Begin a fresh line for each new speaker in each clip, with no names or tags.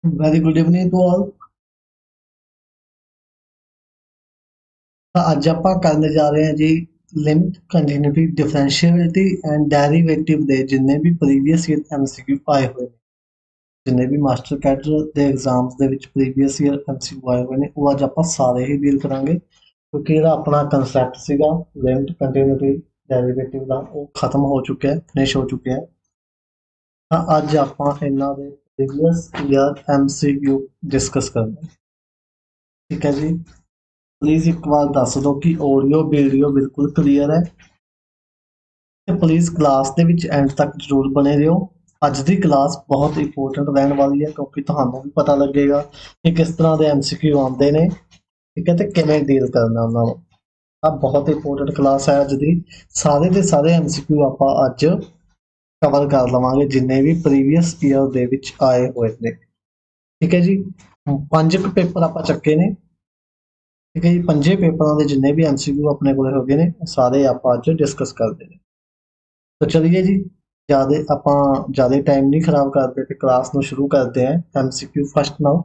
Very good evening to all। ਤਾਂ ਅੱਜ ਆਪਾਂ ਕਰਨ ਜਾ ਰਹੇ ਹਾਂ ਜੀ ਲਿਮਿਟ ਕੰਟੀਨਿਊਟੀ ਡਿਫਰੈਂਸ਼ੀਏਬਿਲਿਟੀ ਐਂਡ ਡੈਰੀਵੇਟਿਵ ਦੇ ਜਿੰਨੇ ਵੀ ਪ੍ਰੀਵੀਅਸ ਈਅਰ ਐਮਸੀਕਿਊ ਆਏ ਹੋਏ ਨੇ, ਜਿੰਨੇ ਵੀ ਮਾਸਟਰ ਕੈਡਰ ਦੇ ਐਗਜ਼ਾਮਸ ਦੇ ਵਿੱਚ ਪ੍ਰੀਵੀਅਸ ਈਅਰ ਐਮਸੀਕਿਊ ਆਏ ਹੋਏ ਨੇ, ਉਹ ਅੱਜ ਆਪਾਂ ਸਾਰੇ ਹੀ ਡੀਲ ਕਰਾਂਗੇ ਕਿਉਂਕਿ ਇਹਦਾ ਆਪਣਾ ਕਨਸੈਪਟ ਸੀਗਾ ਲਿਮਿਟ ਕੰਟੀਨਿਊਟੀ ਡੈਰੀਵੇਟਿਵ ਦਾ, ਉਹ ਖਤਮ ਹੋ ਚੁੱਕਿਆ ਹੈ, ਫਿਨਿਸ਼ ਹੋ ਚੁੱਕਿਆ ਹੈ। ਤਾਂ ਅੱਜ ਆਪਾਂ ਇਹਨਾਂ ਦੇ ਪ੍ਰੀਵੀਅਸ ਈਅਰ ਐਮਸੀਕਿਊ ਡਿਸਕਸ ਕਰਾਂਗੇ। ਠੀਕ ਹੈ ਜੀ, प्लीज एक बार दस दो कि ऑडियो वीडियो बिल्कुल क्लीयर है ਤੇ ਪਲੀਜ਼ ਕਲਾਸ ਦੇ ਵਿੱਚ ਐਂਡ ਤੱਕ ਜ਼ਰੂਰ ਬਣੇ ਰਹੋ। ਅੱਜ ਦੀ ਕਲਾਸ ਬਹੁਤ ਇੰਪੋਰਟੈਂਟ ਰਹਿਣ ਵਾਲੀ ਹੈ ਕਿਉਂਕਿ ਤੁਹਾਨੂੰ ਵੀ ਪਤਾ ਲੱਗੇਗਾ ਕਿ ਕਿਸ ਤਰ੍ਹਾਂ ਦੇ ਐਮਸੀਕਿਊ ਆਉਂਦੇ ਨੇ, ਠੀਕ ਹੈ, ਤੇ ਕਿਵੇਂ ਡੀਲ ਕਰਨਾ ਉਹਨਾਂ ਨੂੰ। ਆ ਬਹੁਤ ਇੰਪੋਰਟੈਂਟ ਕਲਾਸ ਹੈ ਅੱਜ ਦੀ। ਸਾਰੇ ਦੇ ਸਾਰੇ ਐਮਸੀਕਿਊ ਆਪਾਂ ਅੱਜ ਕਵਰ ਕਰ ਲਵਾਂਗੇ ਜਿੰਨੇ ਵੀ ਪ੍ਰੀਵੀਅਸ ਈਅਰ ਦੇ ਵਿੱਚ ਆਏ ਹੋਏ ਨੇ। ਠੀਕ ਹੈ ਜੀ, 5 ਪੇਪਰ ਆਪਾਂ ਚੱਕੇ ਨੇ। ठीक है जी, 5 पेपरों के जिन्ने भी एमसीक्यू अपने को हो गए ने सारे आप अज डिस्कस करते हैं। तो चलिए जी, ज़्यादा टाइम नहीं खराब करते तो क्लास को शुरू करते हैं। एमसीक्यू फर्स्ट नाउ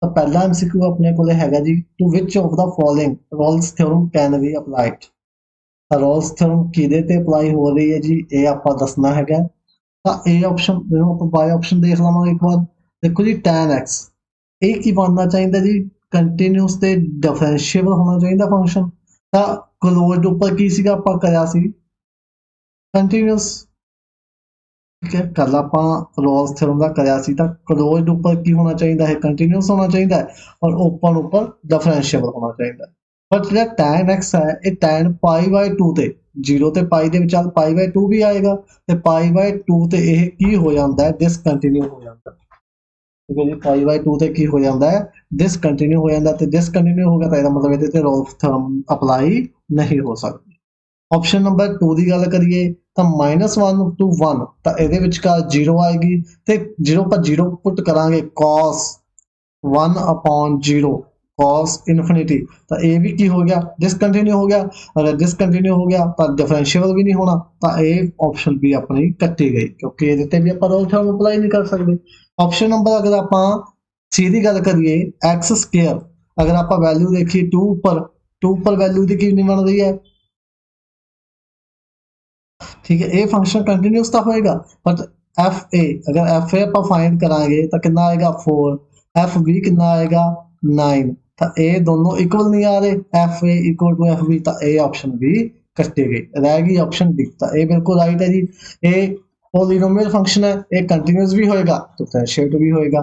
तो पहला एमसीक्यू अपने को हैगा जी, to which of the following Rolle's theorem can be applied. Rolle's theorem किहदे ते अप्लाई हो रही है जी, ये आप दसना हैगा। तो ए ऑप्शन बाय ऑप्शन देख लवांगे एक बार। देखो जी, tan x ये की बनना चाहिए जी, कंटीन्यूस ते डिफरेंशिएबल होना चाहिए फंक्शन। तो क्लोज्ड उपर की सीगा आपां करिया सी कंटीन्यूस। ठीक है, कल आपां रोल्स थ्योरम दा करिया सी तां क्लोज्ड उपर की होना चाहिए है, कंटीन्यूस होना चाहिए और ओपन उपर डिफरेंशिएबल होना चाहिए। बट जो tan x है ये tan π/2 ते 0 ते पाई दे विचार π/2 भी आएगा ते π/2 ते यह की हो जाता है, डिसकंटीन्यू हो जाता है। ठीक है जी, π/2 ਤੇ ਕੀ ਹੋ ਜਾਂਦਾ ਹੈ, डिसकंटीन्यू हो जाता है। तो डिसकंटीन्यू हो गया तो मतलब ये रोल्स थ्योरम अप्लाई नहीं हो सकती। ऑप्शन नंबर 2 की गल करिए तो -1 to 1 तो ये विचकार 0 आएगी तो 0 पर 0 पुट करांगे cos 1/0 cos इन्फिनिटी। तो ये भी की हो गया, डिसकंटीन्यू हो गया। अगर डिसकंटीन्यू हो गया तो डिफरेंशिएबल भी नहीं होना, तो ये ऑप्शन भी अपनी कट्टी गई क्योंकि ये भी आप रोल्स थ्योरम अप्लाई नहीं कर सकते। ऑप्शन नंबर अगर आप सी की गल करिए एक्स स्केयर, अगर आप वैल्यू देखिए 2 पर वैल्यू की कितनी बन रही है। ठीक है, ये फंक्शन कंटिन्यूस तो होएगा बट एफ ए अगर एफ ए आप फाइंड करांगे तो कितना आएगा 4, एफ बी कितना आएगा 9। तो ये दोनों इक्वल नहीं आ रहे, F A equal to F B, तो ये ऑप्शन भी कट्टी गई, रह गई ऑप्शन डी। तो ये बिल्कुल राइट है जी। ये पॉलीनोमियल फंक्शन है, ये कंटिन्यूस भी होएगा डिफरेंशिएट भी होएगा,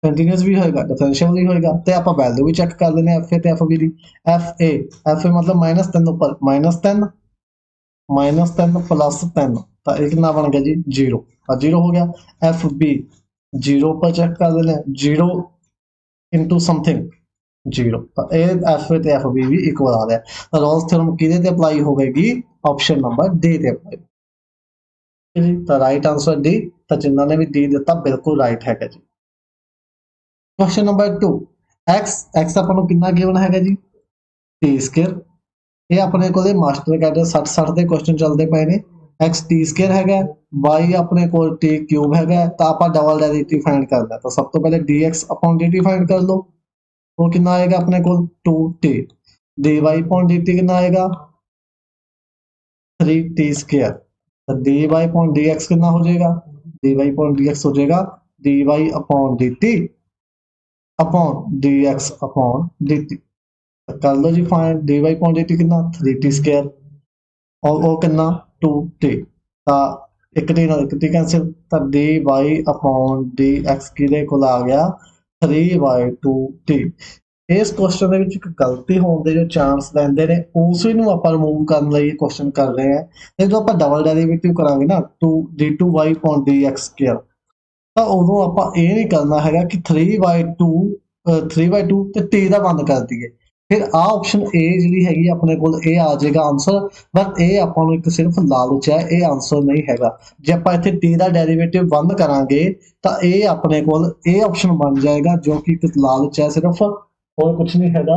कंटिन्यूस भी होएगा डिफरेंशिएबल भी होएगा। तो आप वैल्यू भी चेक कर लेने एफ ए ते F be the. F A मतलब -3 ऊपर -3 -3 + 3 तो एक ना बन गया जी 0, 0 हो गया। एफ बी 0 पर चेक कर देना, 0 इंटू समथिंग 0, तो एफ ए एफ बी भी इक्वल आ रहा है। तो रोल्स थ्योरम किहदे ते अप्लाई होगी, ऑप्शन नंबर डी ते अप्लाई। जी, तो राइट आंसर डी। तो जिन्होंने भी डी दिता बिल्कुल राइट है जी। क्वेश्चन नंबर 2, एक्स अपन कितना गिवन है जी, टी स्केयर। ये अपने को मास्टर कैडर 60 के क्वेश्चन चलते पे ने। एक्स टी स्केयर है, वाई अपने को टी क्यूब है, तो आप डबल डेरिवेटिव फाइंड करना है। तो सब तो पहले d x upon d t find कर लो, वो कितना आएगा अपने को 2t। D y upon d t कितना आएगा 3t स्केयर। तो d y upon d x कितना हो जाएगा, d y upon d x हो जाएगा d y upon d t upon d x upon d t. कर लो जी find, d y upon d t कितना 3t स्केयर और वो कितना 2t। एक टी नाल एक टी कैंसिल, तो d y upon d x किहदे कोल आ गया 3/2t। इस क्वेश्चन ਦੇ ਵਿੱਚ ਇੱਕ ਗਲਤੀ ਹੋਣ ਦੇ ਜੋ ਚਾਂਸ ਰਹਿੰਦੇ ਨੇ ਉਸ ਨੂੰ ਆਪਾਂ ਰਿਮੂਵ ਕਰਨ ਲਈ क्वेश्चन कर रहे हैं। ਤੇ ਜਦੋਂ ਆਪਾਂ ਡਬਲ ਡੈਰੀਵੇਟਿਵ ਕਰਾਂਗੇ ਨਾ 2d2y upon dx square, ਤਾਂ ਉਦੋਂ ਆਪਾਂ ਇਹ ਨਹੀਂ ਕਰਨਾ ਹੈਗਾ ਕਿ 3/2 ਤੇ t ਦਾ ਬੰਦ ਕਰ ਦਈਏ। फिर आ ऑप्शन ए जी हैगी अपने को ए आ जाएगा आंसर, बट ये ਆਪਾਂ ਨੂੰ ਇੱਕ सिर्फ लालच है, ये आंसर नहीं हैगा। जे ਆਪਾਂ ਇੱਥੇ t ਦਾ ਡੈਰੀਵੇਟਿਵ ਬੰਦ ਕਰਾਂਗੇ ਤਾਂ ਇਹ ਆਪਣੇ ਕੋਲ ਇਹ ਆਪਸ਼ਨ ਬਣ ਜਾਏਗਾ ਜੋ ਕਿ ਇੱਕ ਲਾਲਚ है सिर्फ, और कुछ नहीं हैगा।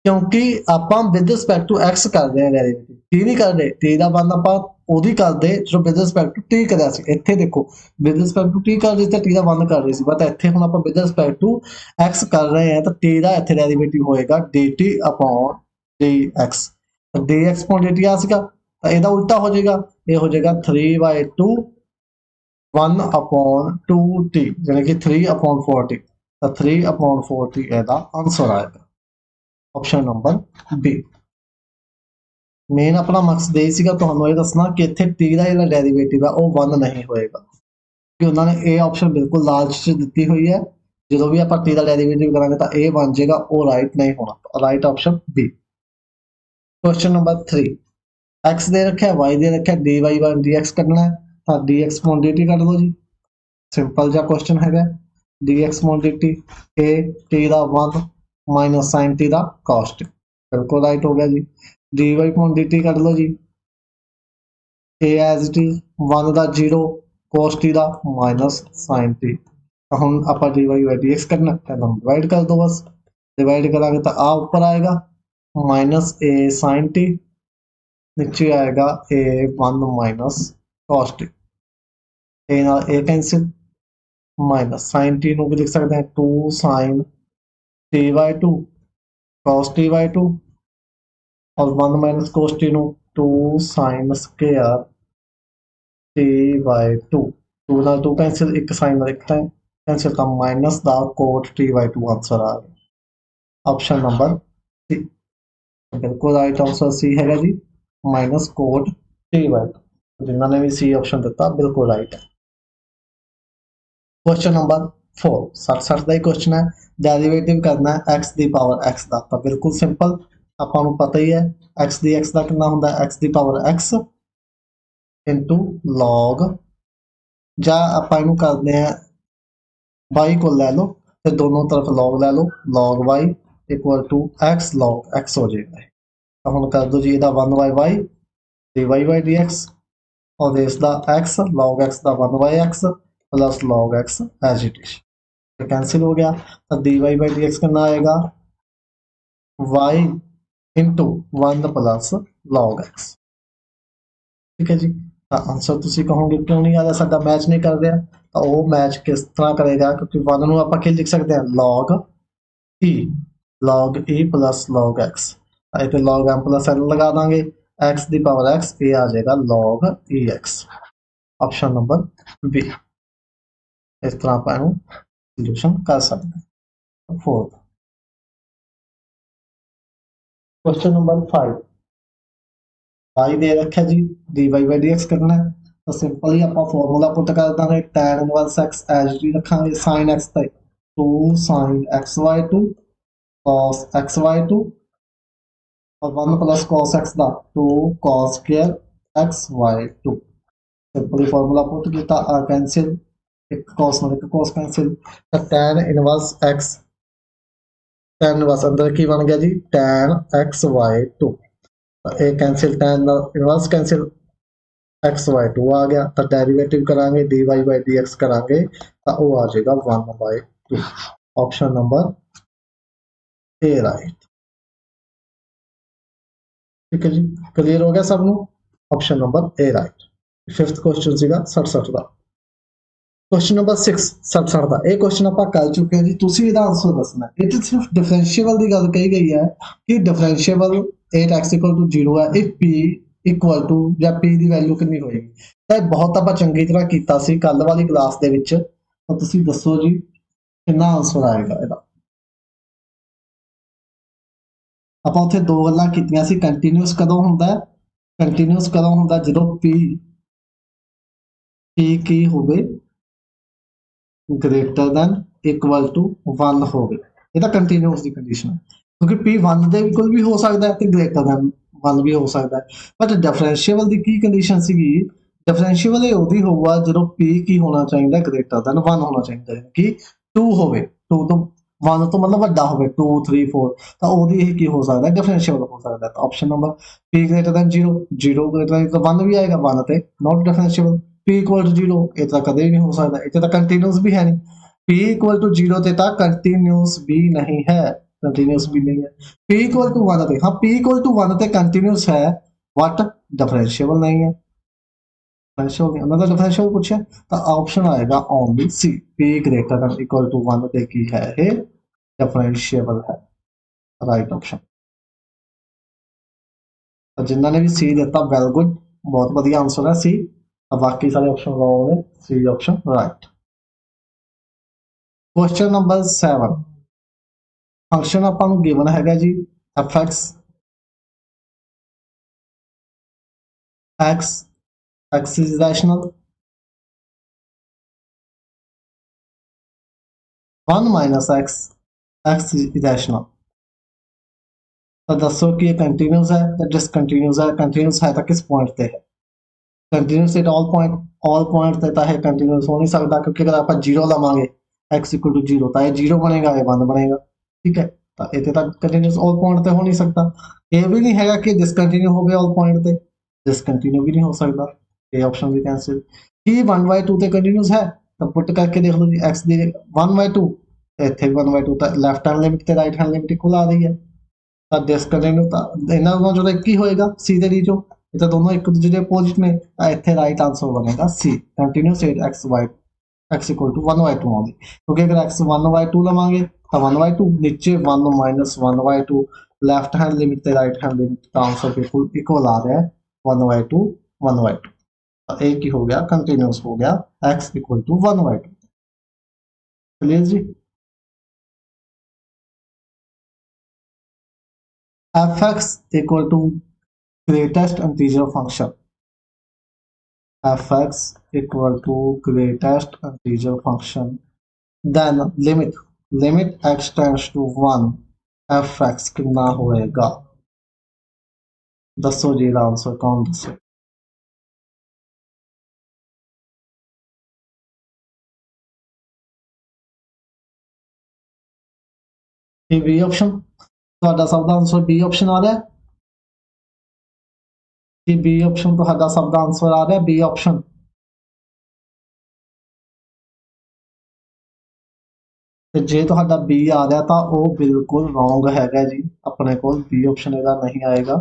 क्योंकि ਆਪਾਂ विद रिस्पेक्ट टू x कर रहे हैं डेरिवेटिव, t नहीं कर रहे। t ਦਾ ਬੰਦ ਆਪਾਂ ਉਹਦੀ ਕਰਦੇ ਜੋ ਵਿਦ ਰਿਸਪੈਕਟ ਟੂ ਟੀ ਕਰਿਆ ਸੀ। ਇੱਥੇ ਦੇਖੋ ਵਿਦ ਰਿਸਪੈਕਟ ਟੂ ਟੀ ਕਰ ਰਹੀ ਸੀ, ਟੀ ਦਾ 1 ਕਰ ਰਹੀ ਸੀ, ਬਟ ਇੱਥੇ ਹੁਣ ਆਪਾਂ ਵਿਦ ਰਿਸਪੈਕਟ ਟੂ x ਕਰ ਰਹੇ ਹਾਂ ਤਾਂ ਟੀ ਦਾ ਇੱਥੇ ਡੈਰੀਵੇਟਿਵ ਹੋਏਗਾ dt upon dx। dx upon dt ਆ ਸੀਗਾ ਤਾਂ ਇਹਦਾ ਉਲਟਾ ਹੋ ਜਾਏਗਾ, ਇਹ ਹੋ ਜਾਏਗਾ 3/2 1 upon 2t यानी कि 3 upon 40 ਤਾਂ 3 upon 40 ਇਹਦਾ ਆਨਸਰ ਆਏਗਾ। Option number B. ਮੇਨ ਆਪਣਾ ਮਕਸਦ ਇਹ ਸੀਗਾ ਤੁਹਾਨੂੰ ਇਹ ਦੱਸਣਾ ਕਿ ਇੱਥੇ t ਦਾ ਜਿਹੜਾ ਡੈਰੀਵੇਟਿਵ ਹੈ ਉਹ 1 ਨਹੀਂ ਹੋਏਗਾ, ਕਿ ਉਹਨਾਂ ਨੇ ਇਹ ਆਪਸ਼ਨ ਬਿਲਕੁਲ ਲਾਲਚ 'ਚ ਦਿੱਤੀ ਹੋਈ ਹੈ। ਜਦੋਂ ਵੀ ਆਪਾਂ t ਦਾ ਡੈਰੀਵੇਟਿਵ ਕਰਾਂਗੇ ਤਾਂ ਇਹ ਬਣ ਜਾਏਗਾ, ਉਹ ਰਾਈਟ ਨਹੀਂ ਹੋਣਾ। Right option B. Question number 3 x दे रखा है, y दे रखा है, dy by dx करना है तो dx upon dt कर लो जी। सिंपल जा क्वेश्चन है dx upon dt a t दा 1 माइनस sin t दा cos t, बिल्कुल राइट हो गया जी। dy upon dt कर लो जी, a as it is 1 दा 0 cos t दा माइनस sin t। हम आप dy by dx करना है तो डिवाइड कर दो, बस डिवाइड करांगे तो आ ऊपर आएगा माइनस ए साइन टी, नीचे आएगा ए 1 माइनस कॉस टी, ए ना ए कैंसिल, माइनस साइन टी भी लिख सकते हैं 2 sine T by 2 cos T by 2 और 1 minus cos T 2 sine square T by 2, 2 ना 2 कैंसिल, एक साइन लिखता है कैंसिल का माइनस दा कोट टी बाय 2 आंसर आ गया। ऑप्शन नंबर सी बिल्कुल राइट आंसर सी है जी, माइनस कोट टी बाय 2। जिन्होंने भी सी ऑप्शन दिता बिल्कुल राइट है। क्वेश्चन नंबर 4 60 का ही क्वेश्चन है, डेरिवेटिव करना है x दी पावर x का, तो बिल्कुल सिंपल ਆਪਾਂ ਨੂੰ पता ही है x दी x का कितना होता है, x दी पावर x इंटू log, ਜਾਂ ਆਪਾਂ ਇਹਨੂੰ ਕਰਦੇ हैं y को ले लो तो दोनों तरफ log ले लो, log y equal to x log x हो जाएगा। तो हम कर दो जी ਇਹਦਾ 1/y dy by dx और इसका x log x का 1/x plus log x as it is cancel हो गया, तो dy by dx कितना आएगा y into 1 plus log x। ठीक है जी। तो आंसर तुसी कहोगे क्यों नहीं आ रहा, साडा मैच नहीं कर रहा, तो वो मैच किस तरह करेगा, क्योंकि 1 ਨੂੰ ਆਪਾਂ ਕੀ ਲਿਖ ਸਕਦੇ हैं log e plus log x, इतने log m प्लस n लगा देंगे, x की पावर x, ये आ जाएगा log ex। Option number B. इस तरह आप सॉल्यूशन कर सकते हैं। 4 क्वेश्चन नंबर 5 y दे रखा जी, dy by dx करना है, तो सिंपल ही आप फॉर्मूला पुट कर देंगे, tan inverse x as D रखेंगे, sin x तक 2 sin xy2 cos xy2 और 1 प्लस cos x का 2 cos square xy2। Simply formula put किया, कैंसिल, एक cos में एक cos कैंसिल, तो tan inverse x, tan inverse अंदर की बन गया जी tan xy2, एक cancel, tan inverse cancel xy2 आ गया, तो डेरिवेटिव करांगे dy by dx करांगे तो वो आ जाएगा 1/2। Option number A right. ठीक है जी, क्लियर हो गया सबनों। Option number A right. Fifth question सीगा 67 का। क्वेश्चन नंबर 6 67 का, ਇਹ क्वेश्चन ਆਪਾਂ ਕਰ ਚੁੱਕੇ ਹਾਂ ਜੀ, ਤੁਸੀਂ ਇਹਦਾ ਆਨਸਰ ਦੱਸਣਾ। ਇਹ ਤੇ ਸਿਰਫ ਡਿਫਰੈਂਸ਼ੀਏਬਲ ਦੀ ਗੱਲ ਕਹੀ ਗਈ ਹੈ ਕਿ ਡਿਫਰੈਂਸ਼ੀਏਬਲ 8x = 0 ਹੈ if p ਇਕੁਅਲ ਟੂ ਜਾਂ p ਦੀ ਵੈਲਿਊ ਕਿੰਨੀ ਹੋਏਗੀ। ਤਾਂ ਬਹੁਤ ਆਪਾਂ ਚੰਗੀ ਤਰ੍ਹਾਂ ਕੀਤਾ ਸੀ ਕੱਲ ਵਾਲੀ ਕਲਾਸ ਦੇ ਵਿੱਚ, ਤਾਂ ਤੁਸੀਂ ਦੱਸੋ ਜੀ ਕਿੰਨਾ ਆਨਸਰ ਆਏਗਾ ਇਹਦਾ। ਆਪਾਂ ਉੱਥੇ ਦੋ ਗੱਲਾਂ ਕੀਤੀਆਂ ਸੀ, ਕੰਟੀਨਿਊਸ ਕਦੋਂ ਹੁੰਦਾ ਹੈ, ਕੰਟੀਨਿਊਸ ਕਦੋਂ ਹੁੰਦਾ ਜਦੋਂ p ਕੀ ਹੋਵੇ greater than equal to 1 ਹੋਵੇ, ਇਹ ਤਾਂ ਕੰਟੀਨਿਊਸ ਦੀ ਕੰਡੀਸ਼ਨ ਹੈ, ਕਿਉਂਕਿ p 1 ਦੇ ਇਕੁਅਲ ਵੀ ਹੋ ਸਕਦਾ ਹੈ ਤੇ greater than 1 ਵੀ ਹੋ ਸਕਦਾ ਹੈ। ਬਟ ਡਿਫਰੈਂਸ਼ੀਏਬਲ ਦੀ ਕੀ ਕੰਡੀਸ਼ਨ ਸੀਗੀ, ਡਿਫਰੈਂਸ਼ੀਏਬਲ ਇਹ ਉਹਦੀ ਹੋਊਗਾ ਜਦੋਂ p ਕੀ ਹੋਣਾ ਚਾਹੀਦਾ greater than 1 ਹੋਣਾ ਚਾਹੀਦਾ ਹੈ, ਕਿ 2 ਹੋਵੇ, 2 ਤੋਂ 1 ਤੋਂ ਮਤਲਬ ਵੱਡਾ ਹੋਵੇ 2 3 4, ਤਾਂ ਉਹਦੀ ਇਹ ਕੀ ਹੋ ਸਕਦਾ ਡਿਫਰੈਂਸ਼ੀਏਬਲ ਹੋ ਸਕਦਾ। ਤਾਂ option number p greater than 0 0 greater than 1 ਵੀ ਆਏਗਾ, 1 ਤੇ ਨੋਟ ਡਿਫਰੈਂਸ਼ੀਏਬਲ। p equal to 0 ਇਹ ਤਾਂ ਕਦੇ ਵੀ ਨਹੀਂ ਹੋ ਸਕਦਾ, ਇੱਥੇ ਤਾਂ ਕੰਟੀਨਿਊਸ ਵੀ ਹੈ ਨਹੀਂ। p equal to 0 ਤੇ ਤਾਂ ਕੰਟੀਨਿਊਸ ਵੀ ਨਹੀਂ ਹੈ, कंटिन्यूस भी नहीं है। p equal to 1 पे, हाँ p equal to 1 पे कंटिन्यूस है, बट डिफरेंशिएबल नहीं है। डिफरेंशियल नहीं अंदर डिफरेंशियल पूछे तो ऑप्शन आएगा only C p greater than equal to 1 ਤੇ ਕੀ ਹੈ ਇਹ डिफरेंशिएबल है राइट ऑप्शन तो जिन्होंने ने भी सी दिता वेल गुड बहुत बढ़िया आंसर है सी बाकी सारे ऑप्शन रॉन्ग ने C option right question number 7 function ਆਪਾਂ ਨੂੰ गिवन हैगा जी fx x is rational 1 minus x is irrational तो दसो कि ये कंटिन्यूस है या डिसकंटिन्यूस है कंटिन्यूस है तो किस पॉइंट पे है कंटिन्यूस एट ऑल पॉइंट पे तो है कंटिन्यूस हो नहीं सकता क्योंकि अगर आप जीरो लवांगे x इक्वल टू जीरो तो ये जीरो बनेगा ये 1 बनेगा ठीक है तो इतने तक कंटिन्यूस ऑल पॉइंट पे हो नहीं सकता ये भी नहीं है कि डिसकंटिन्यू हो गया ऑल पॉइंट पे डिसकंटिन्यू भी नहीं हो सकता ये ऑप्शन भी कैंसिल कि 1/2 ਤੇ ਕੰਟੀਨਿਊਸ ਹੈ ਤਾਂ ਪੁੱਟ ਕਰਕੇ ਦੇਖ ਲਓ ਜੀ x ਦੀ 1/2 ਇੱਥੇ 1/2 ਤਾਂ ਲੈਫਟ ਹੈਂਡ ਲਿਮਿਟ ਤੇ ਰਾਈਟ ਹੈਂਡ ਲਿਮਿਟ ਇਕੁਅਲ ਆ ਰਹੀ ਹੈ ਤਾਂ ਡਿਸਕੰਟੀਨਿਊ ਤਾਂ ਇਹਨਾਂ ਦੋਨਾਂ ਚੋਂ ਇੱਕ ਹੀ ਹੋਏਗਾ c ਦੇ ਰੀਚੋ ਇਹ ਤਾਂ ਦੋਨੋਂ ਇੱਕ ਦੂਜੇ ਦੇ ਅਪੋਜ਼ਿਟ ਨੇ ਤਾਂ ਇੱਥੇ ਰਾਈਟ ਆਨਸਰ ਬਣੇਗਾ c continuous at x equal to 1/2 आउंदी क्योंकि अगर x 1/2 लवांगे तो 1/2 नीचे 1 माइनस 1/2 लेफ्ट हैंड लिमिट ते राइट हैंड लिमिट का आंसर बिल्कुल इक्वल आ रहा है 1/2 1/2 एक ही हो गया कंटिन्यूस हो गया x इक्वल टू 1/2 क्लियर जी fx equal to greatest integer function fx equal to greatest integer function then limit x tends to 1 fx कितना होएगा दसो जी आंसर कौन दसो बी ऑप्शन ਤੁਹਾਡਾ ਸਭ ਦਾ ਆਨਸਰ ਬੀ ਆਪਸ਼ਨ ਆ ਰਿਹਾ ਕਿ ਬੀ ਆਪਸ਼ਨ ਤੁਹਾਡਾ ਸਭ ਦਾ ਆਨਸਰ ਆ ਰਿਹਾ ਬੀ ਆਪਸ਼ਨ ਤੇ ਜੇ ਤੁਹਾਡਾ ਬੀ ਆ ਰਿਹਾ ਤਾਂ ਉਹ ਬਿਲਕੁਲ ਰੋਂਗ ਹੈਗਾ ਜੀ ਆਪਣੇ ਕੋਲ ਬੀ ਆਪਸ਼ਨ ਇਹਦਾ ਨਹੀਂ ਆਏਗਾ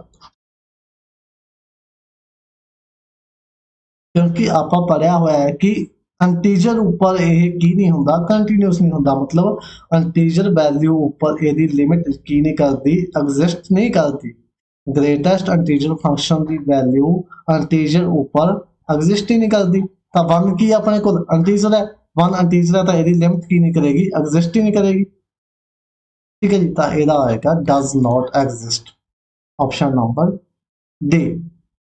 ਕਿਉਂਕਿ ਆਪਾਂ ਪੜਿਆ ਹੋਇਆ ਹੈ ਕਿ इंटीजर ऊपर यह की नहीं होंदा कंटिन्यूस नहीं होंदा मतलब इंटीजर वैल्यू ऊपर यदि लिमिट की नहीं करती एग्जिस्ट नहीं करती ग्रेटेस्ट इंटीजर फंक्शन की वैल्यू इंटीजर ऊपर एग्जिस्ट ही नहीं करती तो 1 की अपने को इंटीजर है 1 इंटीजर है तो यदि लिमिट की नहीं करेगी एग्जिस्ट ही नहीं करेगी ठीक है जी तो यह आएगा does not exist option number D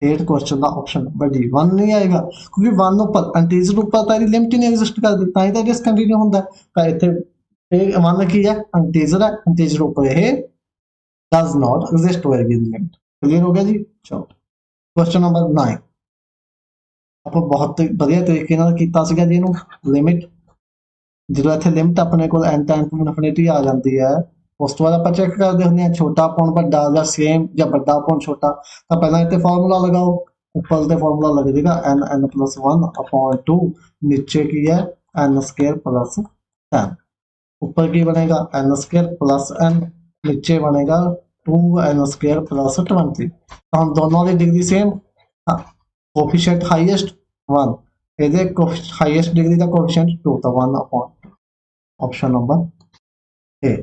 8 question का ऑप्शन नंबर डी 1 नहीं आएगा क्योंकि 1 ऊपर इंटीजर ऊपर तो लिमिट ही नहीं एग्जिस्ट करती तां ही तो डिसकंटिन्यू होंदा है तो इत्थे 1 की है इंटीजर ऊपर ये डज नॉट एग्जिस्ट होएगी लिमिट क्लियर हो गया जी चलो क्वेश्चन नंबर 9 आप बहुत बढ़िया तरीके नाल कीता सीगा जी इहनूं लिमिट जो इत्थे लिमिट अपने को एंड टाइम टू इनफिनिटी आ जाती है उस तो बाद आप चेक करते होंगे छोटा पौन बड़ा या सेम या बड़ा पौन छोटा तो पहला इतने फॉर्मूला लगाओ ऊपर से फॉर्मूला लग जाएगा n प्लस 1 अपॉन 2 नीचे की है n स्क्वायर प्लस 10 ऊपर की बनेगा n स्क्वायर प्लस n नीचे बनेगा 2n स्क्वायर प्लस 20 तो हम दोनों की डिग्री सेम कोफिशिएंट हाईएस्ट 1 ये हाईएस्ट डिग्री का कोफिशिएंट 2 तो 1 अपॉन ऑप्शन नंबर ए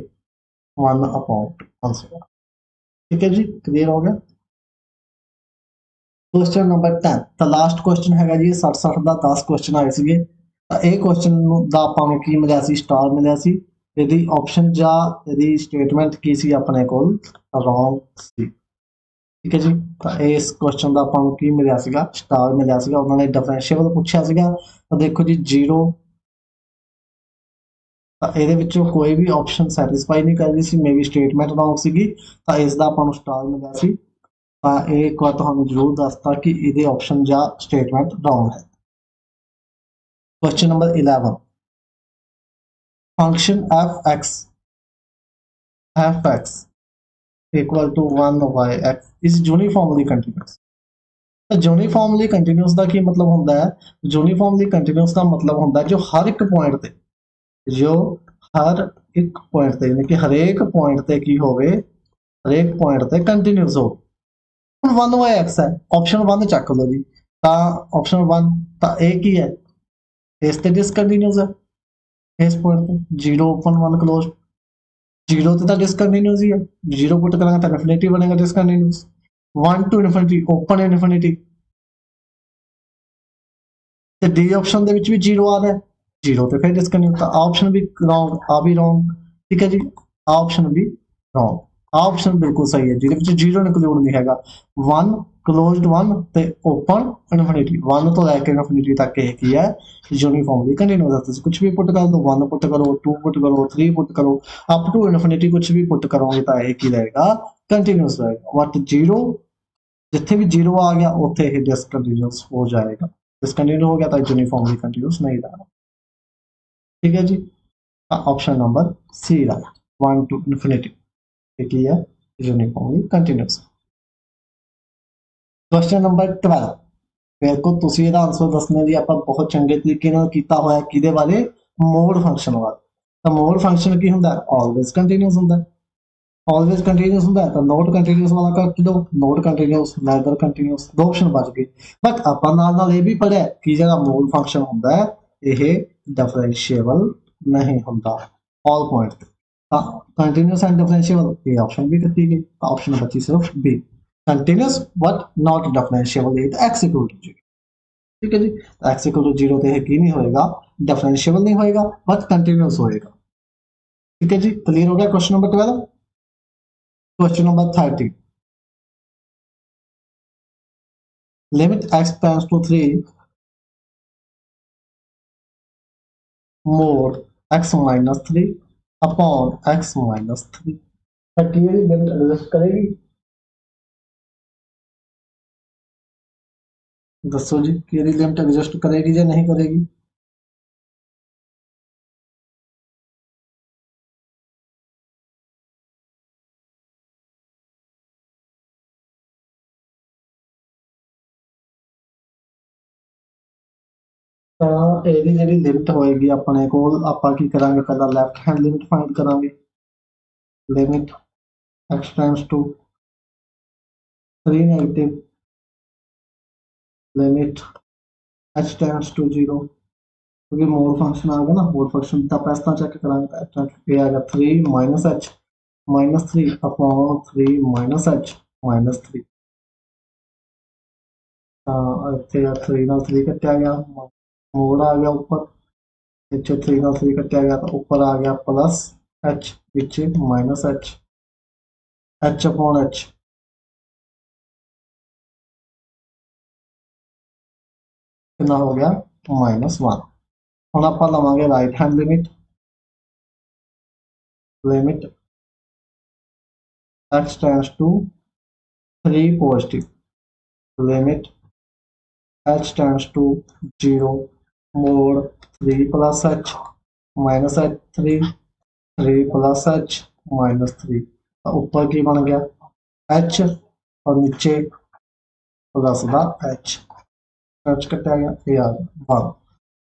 1 अपॉन आंसर ठीक है जी क्लियर हो गया क्वेश्चन नंबर 10 तो लास्ट क्वेश्चन है जी 60 का 10 क्वेश्चन आए थे तो यह क्वेश्चन का आपां नूं की मिलिया सी स्टार मिलिया सी यदि ऑप्शन या यदि स्टेटमेंट की सी अपने कोल रॉन्ग सी ठीक है जी तो इस क्वेश्चन का आपां नूं की मिलिया सीगा स्टार मिलिया सीगा उन्होंने डिफरेंशिएबल पूछा सीगा तो देखो जी 0 ਇਹਦੇ ਵਿੱਚੋਂ ਕੋਈ ਵੀ ਆਪਸ਼ਨ ਸੈਟੀਸਫਾਈ ਨਹੀਂ ਕਰ ਰਹੀ ਸੀ ਮੇਬੀ ਸਟੇਟਮੈਂਟ ਰੌਂਗ ਸੀਗੀ ਤਾਂ ਇਸ ਦਾ ਆਪਾਂ ਨੂੰ ਸਟਾਰ ਮਿਲਿਆ ਸੀ ਤਾਂ ਇਹ ਇੱਕ ਵਾਰ ਤੁਹਾਨੂੰ ਜ਼ਰੂਰ ਦੱਸਤਾ ਕਿ ਇਹਦੇ ਆਪਸ਼ਨ ਜਾਂ ਸਟੇਟਮੈਂਟ ਰੌਂਗ ਹੈ question number 11 function fx equal to 1 by x is uniformly continuous uniformly continuous का की मतलब होंदा है यूनीफॉर्मली कंटिन्यूस का मतलब होंदा है जो हर एक पॉइंट पे जो हर एक पॉइंट ते यानी कि हरेक पॉइंट ते की होवे हरेक पॉइंट ते कंटिन्यूस हो 1 बाय x है ऑप्शन 1 चक लो जी ऑप्शन 1 ਤਾਂ ਇਹ ਕੀ ਹੈ, ਇਸ ਤੇ ਡਿਸਕੰਟੀਨਿਊਸ ਹੈ, ਇਸ ਪੁਆਇੰਟ ਤੇ 0 ओपन 1 क्लोज, 0 ਤੇ ਤਾਂ डिसकंटिन्यूस ही है, 0 पुट करेंगे तो इन्फिनिटी बनेगा discontinuous, 1 to infinity open infinity, ਤੇ डी ऑप्शन ਦੇ ਵਿੱਚ ਵੀ 0 ਆ ਰਿਹਾ, 0 ਤੇ ਫਿਰ डिसकंटिन्यूस, ਤਾਂ ਆਪਸ਼ਨ ਵੀ ਰੋਂਗ, ਆ ਵੀ ਰੋਂਗ, ਠੀਕ ਹੈ ਜੀ, ਆਪਸ਼ਨ ਵੀ ਰੋਂਗ, ਆਪਸ਼ਨ ਬਿਲਕੁਲ ਸਹੀ ਹੈ ਜਿਹਦੇ ਵਿੱਚ 0 ਇਨਕਲੂਡ ਨਹੀਂ ਹੈਗਾ, 1 क्लोज्ड 1 ਤੇ ओपन इन्फिनिटी, 1 ਤੋਂ ਲੈ ਕੇ इन्फिनिटी तक ਇਹ ਕੀ ਹੈ, यूनिफॉर्मली कंटिन्यूस है, ਤੁਸੀਂ कुछ भी पुट कर दो, 1 पुट करो, 2 पुट करो, 3 पुट करो, अप टू इन्फिनिटी कुछ भी पुट करोगे तो ਇਹ ਕੀ रहेगा, कंटिन्यूस रहेगा, बट 0 जिथे भी 0 आ गया उत्थे ही डिसकंटिन्यूस हो जाएगा, डिसकंटिन्यू हो गया तो यूनिफॉर्मली कंटिन्यूस नहीं रहेगा, ठीक है जी, ऑप्शन नंबर सी रहा, 1 टू इन्फिनिटी एक ही है, यूनिफॉर्मली कंटिन्यूस। क्वेश्चन नंबर 12, ਮੇਰੇ ਕੋਲ ਤੁਸੀਂ ਇਹਦਾ ਆਨਸਰ ਦੱਸਣਾ ਜੀ, ਆਪਾਂ ਬਹੁਤ ਚੰਗੇ ਤਰੀਕੇ ਨਾਲ ਕੀਤਾ ਹੋਇਆ ਕਿਹਦੇ ਬਾਰੇ, ਮੋਡ ਫੰਕਸ਼ਨ ਬਾਰੇ, ਤਾਂ ਮੋਡ ਫੰਕਸ਼ਨ ਕੀ ਹੁੰਦਾ, ਆਲਵੇਜ਼ ਕੰਟੀਨਿਊਸ ਹੁੰਦਾ, ਆਲਵੇਜ਼ ਕੰਟੀਨਿਊਸ ਹੁੰਦਾ ਤਾਂ ਨੋਟ ਕੰਟੀਨਿਊਸ ਵਾਲਾ ਕੱਟ ਦਿਓ, ਨੋਟ ਕੰਟੀਨਿਊਸ, ਨੈਦਰ ਕੰਟੀਨਿਊਸ, ਦੋ ਆਪਸ਼ਨ ਬਚ ਗਏ, ਬਟ ਆਪਾਂ ਨਾਲ ਨਾਲ ਇਹ ਵੀ ਪੜਿਆ ਕਿ ਜਿਹੜਾ ਮੋਡ ਫੰਕਸ਼ਨ ਹੁੰਦਾ ਹੈ ਇਹ ਡਿਫਰੈਂਸ਼ੀਏਬਲ ਨਹੀਂ ਹੁੰਦਾ ਆਲ ਪੁਆਇੰਟ ਤੇ, ਤਾਂ ਕੰਟੀਨਿਊਸ ਐਂਡ ਡਿਫਰੈਂਸ਼ੀਏਬਲ ਇਹ ਆਪਸ਼ਨ ਵੀ ਕੱਟੀ ਗਈ, ਤਾਂ ਆਪਸ਼ਨ ਬਚੀ ਸਿਰਫ B, continuous but not differentiable, ये एक्स इक्वल टू 0, ठीक है जी, एक्स इक्वल टू 0 तो की नहीं होएगा, डिफरेंशिएबल नहीं होएगा बट कंटिन्यूस होएगा, ठीक है जी, क्लियर हो गया question number 12। Question number 13, limit x tends to 3 mod x minus 3 upon x minus 3, clearly limit exist करेगी, दसो जी क्लियरली लिमिट एग्जिस्ट करेगी या नहीं करेगी, ਤਾਂ ਇਹਦੀ ਜਿਹੜੀ ਲਿਮਿਟ ਹੋਏਗੀ ਆਪਣੇ ਕੋਲ, ਆਪਾਂ ਕੀ ਕਰਾਂਗੇ, ਪਹਿਲਾਂ ਲੈਫਟ ਹੈਂਡ ਲਿਮਿਟ ਫਾਈਂਡ ਕਰਾਂਗੇ, limit x times to 3 negative limit h times to 0, क्योंकि मोड फंक्शन आ गया ना, मोड फंक्शन का पैसा चेक करांगे, ये आ गया 3 minus 3 upon 3 minus h minus 3, ਇੱਥੇ 3 ਨਾਲ 3 ਕੱਟਿਆ ਗਿਆ, ਮੋਡ ਆ ਗਿਆ ਉੱਪਰ, ਇੱਥੇ 3 ਨਾਲ 3 ਕੱਟਿਆ ਗਿਆ ਤਾਂ ਉੱਪਰ ਆ ਗਿਆ ਪਲੱਸ h, ਪਿੱਛੇ minus h, h upon h, कितना हो गया -1, हम आप लवेंगे right hand limit, limit x tends to 3 positive, limit h tends to 0 mod 3 plus h minus h 3 plus h minus 3, तो ऊपर की बन गया h और नीचे प्लस का h, h कटा गया, ये आ गया 1,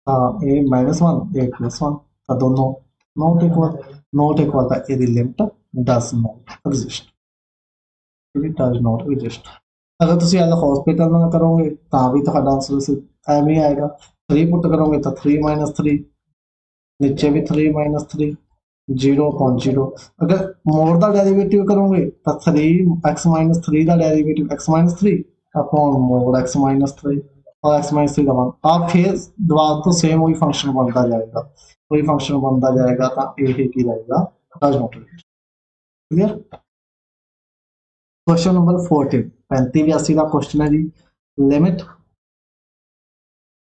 हाँ ए -1 ए +1, तो दोनों नॉट इक्वल था, ये limit does not exist, it does not exist। अगर तुम एल हॉस्पिटल में करोगे तो भी तो आंसर एम ही आएगा, 3 पुट करोगे तो 3 माइनस 3, नीचे भी 3 माइनस 3, 0 अपॉन 0, अगर मोड का डेरिवेटिव करोगे तो 3 x माइनस 3 का derivative x minus 3 upon mode x minus 3 और x माइनस 3 का वन, आप फिर दोबारा तो सेम वही फंक्शन बनता जाएगा, वही फंक्शन बनता जाएगा, तो ये की रहेगा does not exist, clear. Question number 14, 35-82 का क्वेश्चन है जी, लिमिट,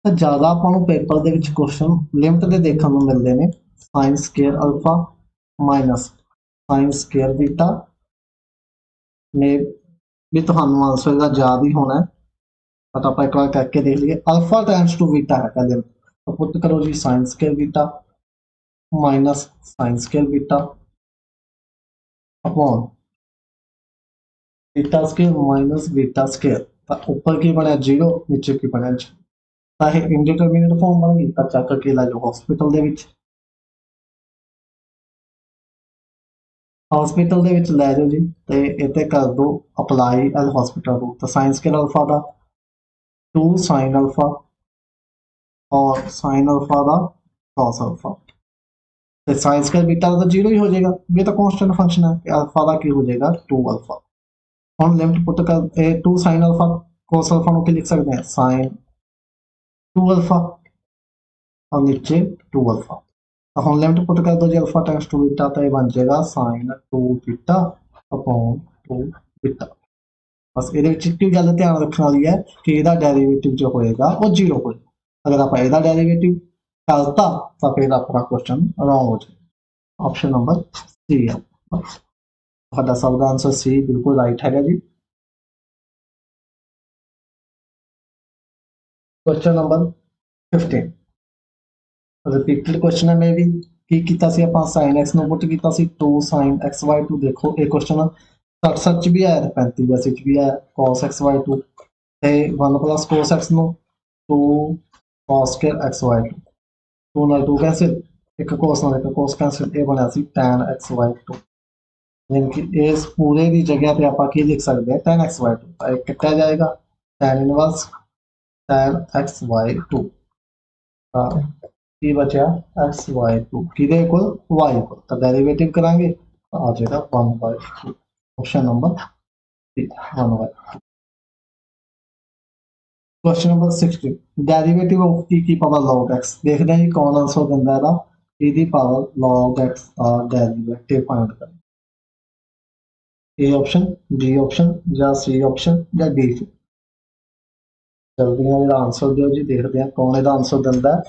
ज़्यादा अपन पेपर के क्वेश्चन लिमिट के देखने को मिलते हैं, sine square alpha minus sine square beta, ने भी तो आंसर का याद ही होना है, बट आप एक बार करके देख लीजिए, अल्फा टाइम्स टू बीटा है लिमिट, तो पुट करो जी sine square beta minus sine square beta upon beta square minus beta square, तो ऊपर की बने 0 नीचे की बने चाहे इंडिटरमिनेट फॉर्म बन गई, तो चक के ला जाओ हॉस्पिटल दे विच, हॉस्पिटल दे विच लै जाओ जी, तो इतने कर दो अपलाई एल हॉस्पिटल रूल, तो साइंस स्केयर अल्फा का 2 sin अल्फा और sin अल्फा का cos अल्फा, तो साइन स्क्वायर बीटा तो जीरो ही हो जाएगा, ये तो कांस्टेंट फंक्शन है, अल्फा का की हो जाएगा 2 अल्फा। हम लिमिट पुट कर 2 sin अल्फा cos अल्फा को लिख सकते हैं sin 2 अल्फा और नीचे 2 अल्फा। अब हम लिमिट पुट कर दो जी अल्फा टाइम्स 2 बीटा, तो ये बन जाएगा sin 2 बीटा अपॉन 2 बीटा। बस ये गल ध्यान रखने वाली है कि ਇਹਦਾ डेरिवेटिव जो होएगा वो जीरो होएगा, अगर आप ਇਹਦਾ डेरिवेटिव करता तो फिर अपना क्वेश्चन रॉन्ग हो जाएगा। ऑप्शन नंबर सी है, ਤੁਹਾਡਾ ਸਭ ਦਾ आंसर सी बिल्कुल राइट है जी। क्वेश्चन नंबर 15 रिपीटेड क्वेश्चन है, मैं भी ਕੀ ਕੀਤਾ ਸੀ ਆਪਾਂ sin x ਨੂੰ ਪੁੱਟ ਕੀਤਾ ਸੀ 2 sin xy2। ਦੇਖੋ ਇਹ क्वेश्चन 67 ਚ ਵੀ ਆਇਆ ਤੇ 35 ਵੈਸੇ ਚ ਵੀ ਆਇਆ cos xy2 ਤੇ 1 plus cos x ਨੂੰ 2 cos xy2, 2 ਨਾਲ 2 कैंसिल, एक cos ਨਾਲ एक cos कैंसिल, ਇਹ ਬਣਿਆ ਸੀ tan xy2। यानी कि इस पूरे की जगह पे आप लिख सकते हैं tan xy2, एक कटा जाएगा tan इनवर्स tan xy2 की बचा xy2 किधे इक्वल y इक्वल, तो डेरिवेटिव करांगे तो आ जाएगा 1/2। Option number 1/2। Question number 16 derivative of e की पावर log x, देखते हैं जी कौन आंसर दिंदा है e की पावर log x का डेरिवेटिव फाइंड करें। ए ऑप्शन, बी ऑप्शन या सी ऑप्शन या डी। जल्दी आंसर दो जी, देखते हैं कौन इसका आंसर दिंदा है।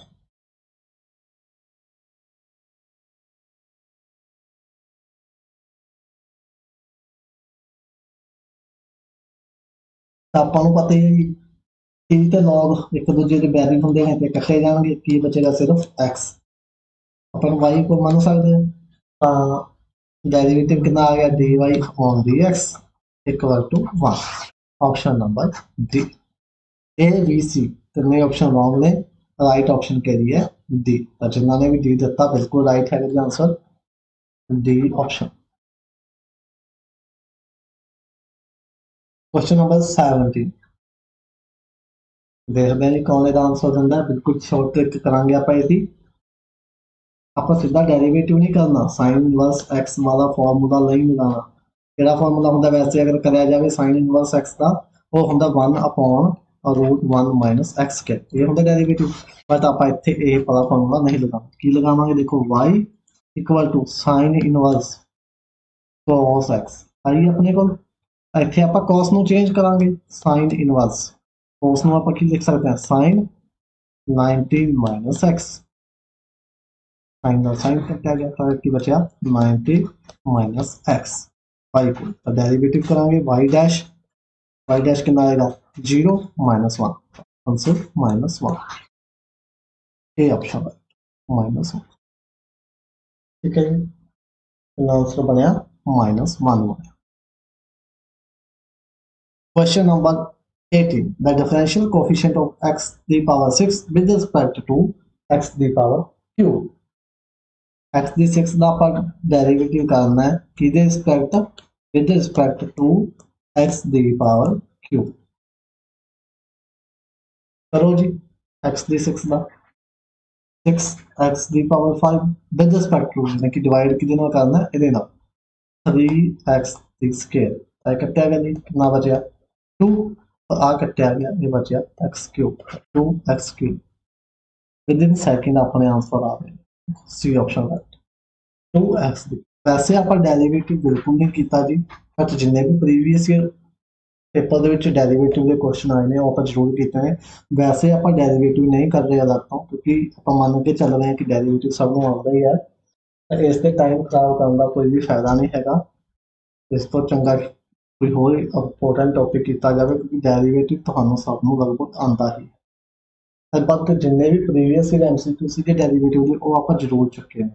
ਆਪਾਂ ਨੂੰ ਪਤਾ ਹੀ ਕੀ ਤੇ log ਇੱਕ ਦੂਜੇ ਦੇ ਬੈਰਿੰਗ ਹੁੰਦੇ ਨੇ ਤੇ ਇਕੱਠੇ ਜਾਣਗੇ, ਕੀ ਬਚੇਗਾ ਸਿਰਫ x। ਆਪਾਂ ਨੂੰ y को ਮੰਨ ਸਕਦੇ ਹਾਂ ਤਾਂ ਡੈਰੀਵੇਟਿਵ ਕਿੰਨਾ ਆ ਗਿਆ dy on dx equal to 1। Option number D. A B C ਤਿੰਨੇ ऑप्शन रॉन्ग ने, राइट ऑप्शन कह रही है डी, तो जिन्होंने भी डी दिता बिल्कुल राइट है जी answer D option. Question number 17 देखते हैं जी कौन इसका आंसर दिंदा है। बिल्कुल शॉर्ट ट्रिक करांगे आप इसकी, आप सीधा डेरिवेटिव नहीं करना, साइन इनवर्स एक्स वाला फॉर्मूला नहीं लगाना। ਜਿਹੜਾ ਫਾਰਮੂਲਾ ਹੁੰਦਾ ਵੈਸੇ ਅਗਰ ਕਰਿਆ ਜਾਵੇ sin ਇਨਵਰਸ x ਦਾ, ਉਹ ਹੁੰਦਾ 1 ਅਪੋਨ √1 ਮਾਈਨਸ x ਕੇ, ਇਹ ਹੁੰਦਾ ਡੈਰੀਵੇਟਿਵ। ਬਟ ਆਪਾਂ ਇੱਥੇ ਇਹ ਵਾਲਾ ਫਾਰਮੂਲਾ ਨਹੀਂ ਲਗਾਉਣਾ, ਕੀ ਲਗਾਵਾਂਗੇ ਦੇਖੋ y equal to sin inverse cos x ਆਈ ਆਪਣੇ ਕੋਲ। ਇੱਥੇ ਆਪਾਂ cos ਨੂੰ ਚੇਂਜ ਕਰਾਂਗੇ sin ਇਨਵਰਸ, cos ਨੂੰ ਆਪਾਂ ਕੀ ਲਿਖ ਸਕਦੇ ਹਾਂ sin 90 ਮਾਈਨਸ x, साइन का साइन कटा गया तो की बचा 90 माइनस एक्स वाई को, तो डेरिवेटिव करांगे वाई डैश कितना आएगा 0 -1, आंसर -1। ए ऑप्शन -1, ठीक है जी, आंसर बनया -1। Question number 18 the differential coefficient of x दी power 6 with respect to x दी पावर क्यूब। x ਦੀ 6 ਦਾ ਆਪਾਂ ਡੈਰੀਵੇਟਿਵ ਕਰਨਾ ਹੈ ਕਿਹਦੇ respect, with respect to x ਦੀ ਪਾਵਰ क्यूब। करो जी x ਦੀ 6 ਦਾ 6x ਦੀ ਪਾਵਰ 5 ਵਿਦ ਰਿਸਪੈਕਟ ਟੂ, यानी कि डिवाइड ਕਿਹਦੇ ਨਾਲ ਕਰਨਾ ਹੈ ਇਹਦੇ ਨਾਲ 3x ਦੀ ਸਕੁਅਰ, ਇਹ ਕੱਟਿਆ ਗਿਆ ਜੀ ਕਿੰਨਾ ਬਚਿਆ 2, ਆ ਕੱਟਿਆ ਗਿਆ ਇਹ ਬਚਿਆ x cube 2x cube. Within second अपने आंसर आ गए सी ऑप्शन राइट 2x ਦੀ। ਵੈਸੇ ਆਪਾਂ ਡੈਰੀਵੇਟਿਵ ਬਿਲਕੁਲ ਨਹੀਂ ਕੀਤਾ ਜੀ, ਬਟ ਜਿੰਨੇ ਵੀ ਪ੍ਰੀਵੀਅਸ ਈਅਰ ਪੇਪਰ ਦੇ ਵਿੱਚ ਡੈਰੀਵੇਟਿਵ ਦੇ ਕੁਐਸਚਨ ਆਏ ਨੇ ਉਹ ਆਪਾਂ ਜ਼ਰੂਰ ਕੀਤੇ ਨੇ। ਵੈਸੇ ਆਪਾਂ ਡੈਰੀਵੇਟਿਵ ਨਹੀਂ ਕਰ ਰਹੇ ਅਲੱਗ ਤੋਂ, ਕਿਉਂਕਿ ਆਪਾਂ ਮੰਨ ਕੇ ਚੱਲ ਰਹੇ ਹਾਂ ਕਿ ਡੈਰੀਵੇਟਿਵ ਸਭ ਨੂੰ ਆਉਂਦਾ ਹੀ ਹੈ, ਤਾਂ ਇਸ ਤੇ ਟਾਈਮ ਖਰਾਬ ਕਰਨ ਦਾ ਕੋਈ ਵੀ ਫਾਇਦਾ ਨਹੀਂ ਹੈਗਾ। ਇਸ ਤੋਂ ਚੰਗਾ ਕੋਈ ਹੋਰ ਇੰਪੋਰਟੈਂਟ ਟੌਪਿਕ ਕੀਤਾ ਜਾਵੇ, ਕਿਉਂਕਿ ਡੈਰੀਵੇਟਿਵ ਤੁਹਾਨੂੰ ਸਭ ਨੂੰ ਲਗਭਗ ਆਉਂਦਾ ਹੀ ਹੈ। ਲਗਭਗ ਜਿੰਨੇ ਵੀ ਪ੍ਰੀਵੀਅਸ ਈਅਰ MCQ ਸੀ ਦੇ ਡੈਰੀਵੇਟਿਵ ਦੇ ਉਹ ਆਪਾਂ ਜ਼ਰੂਰ ਚੁੱਕੇ ਨੇ।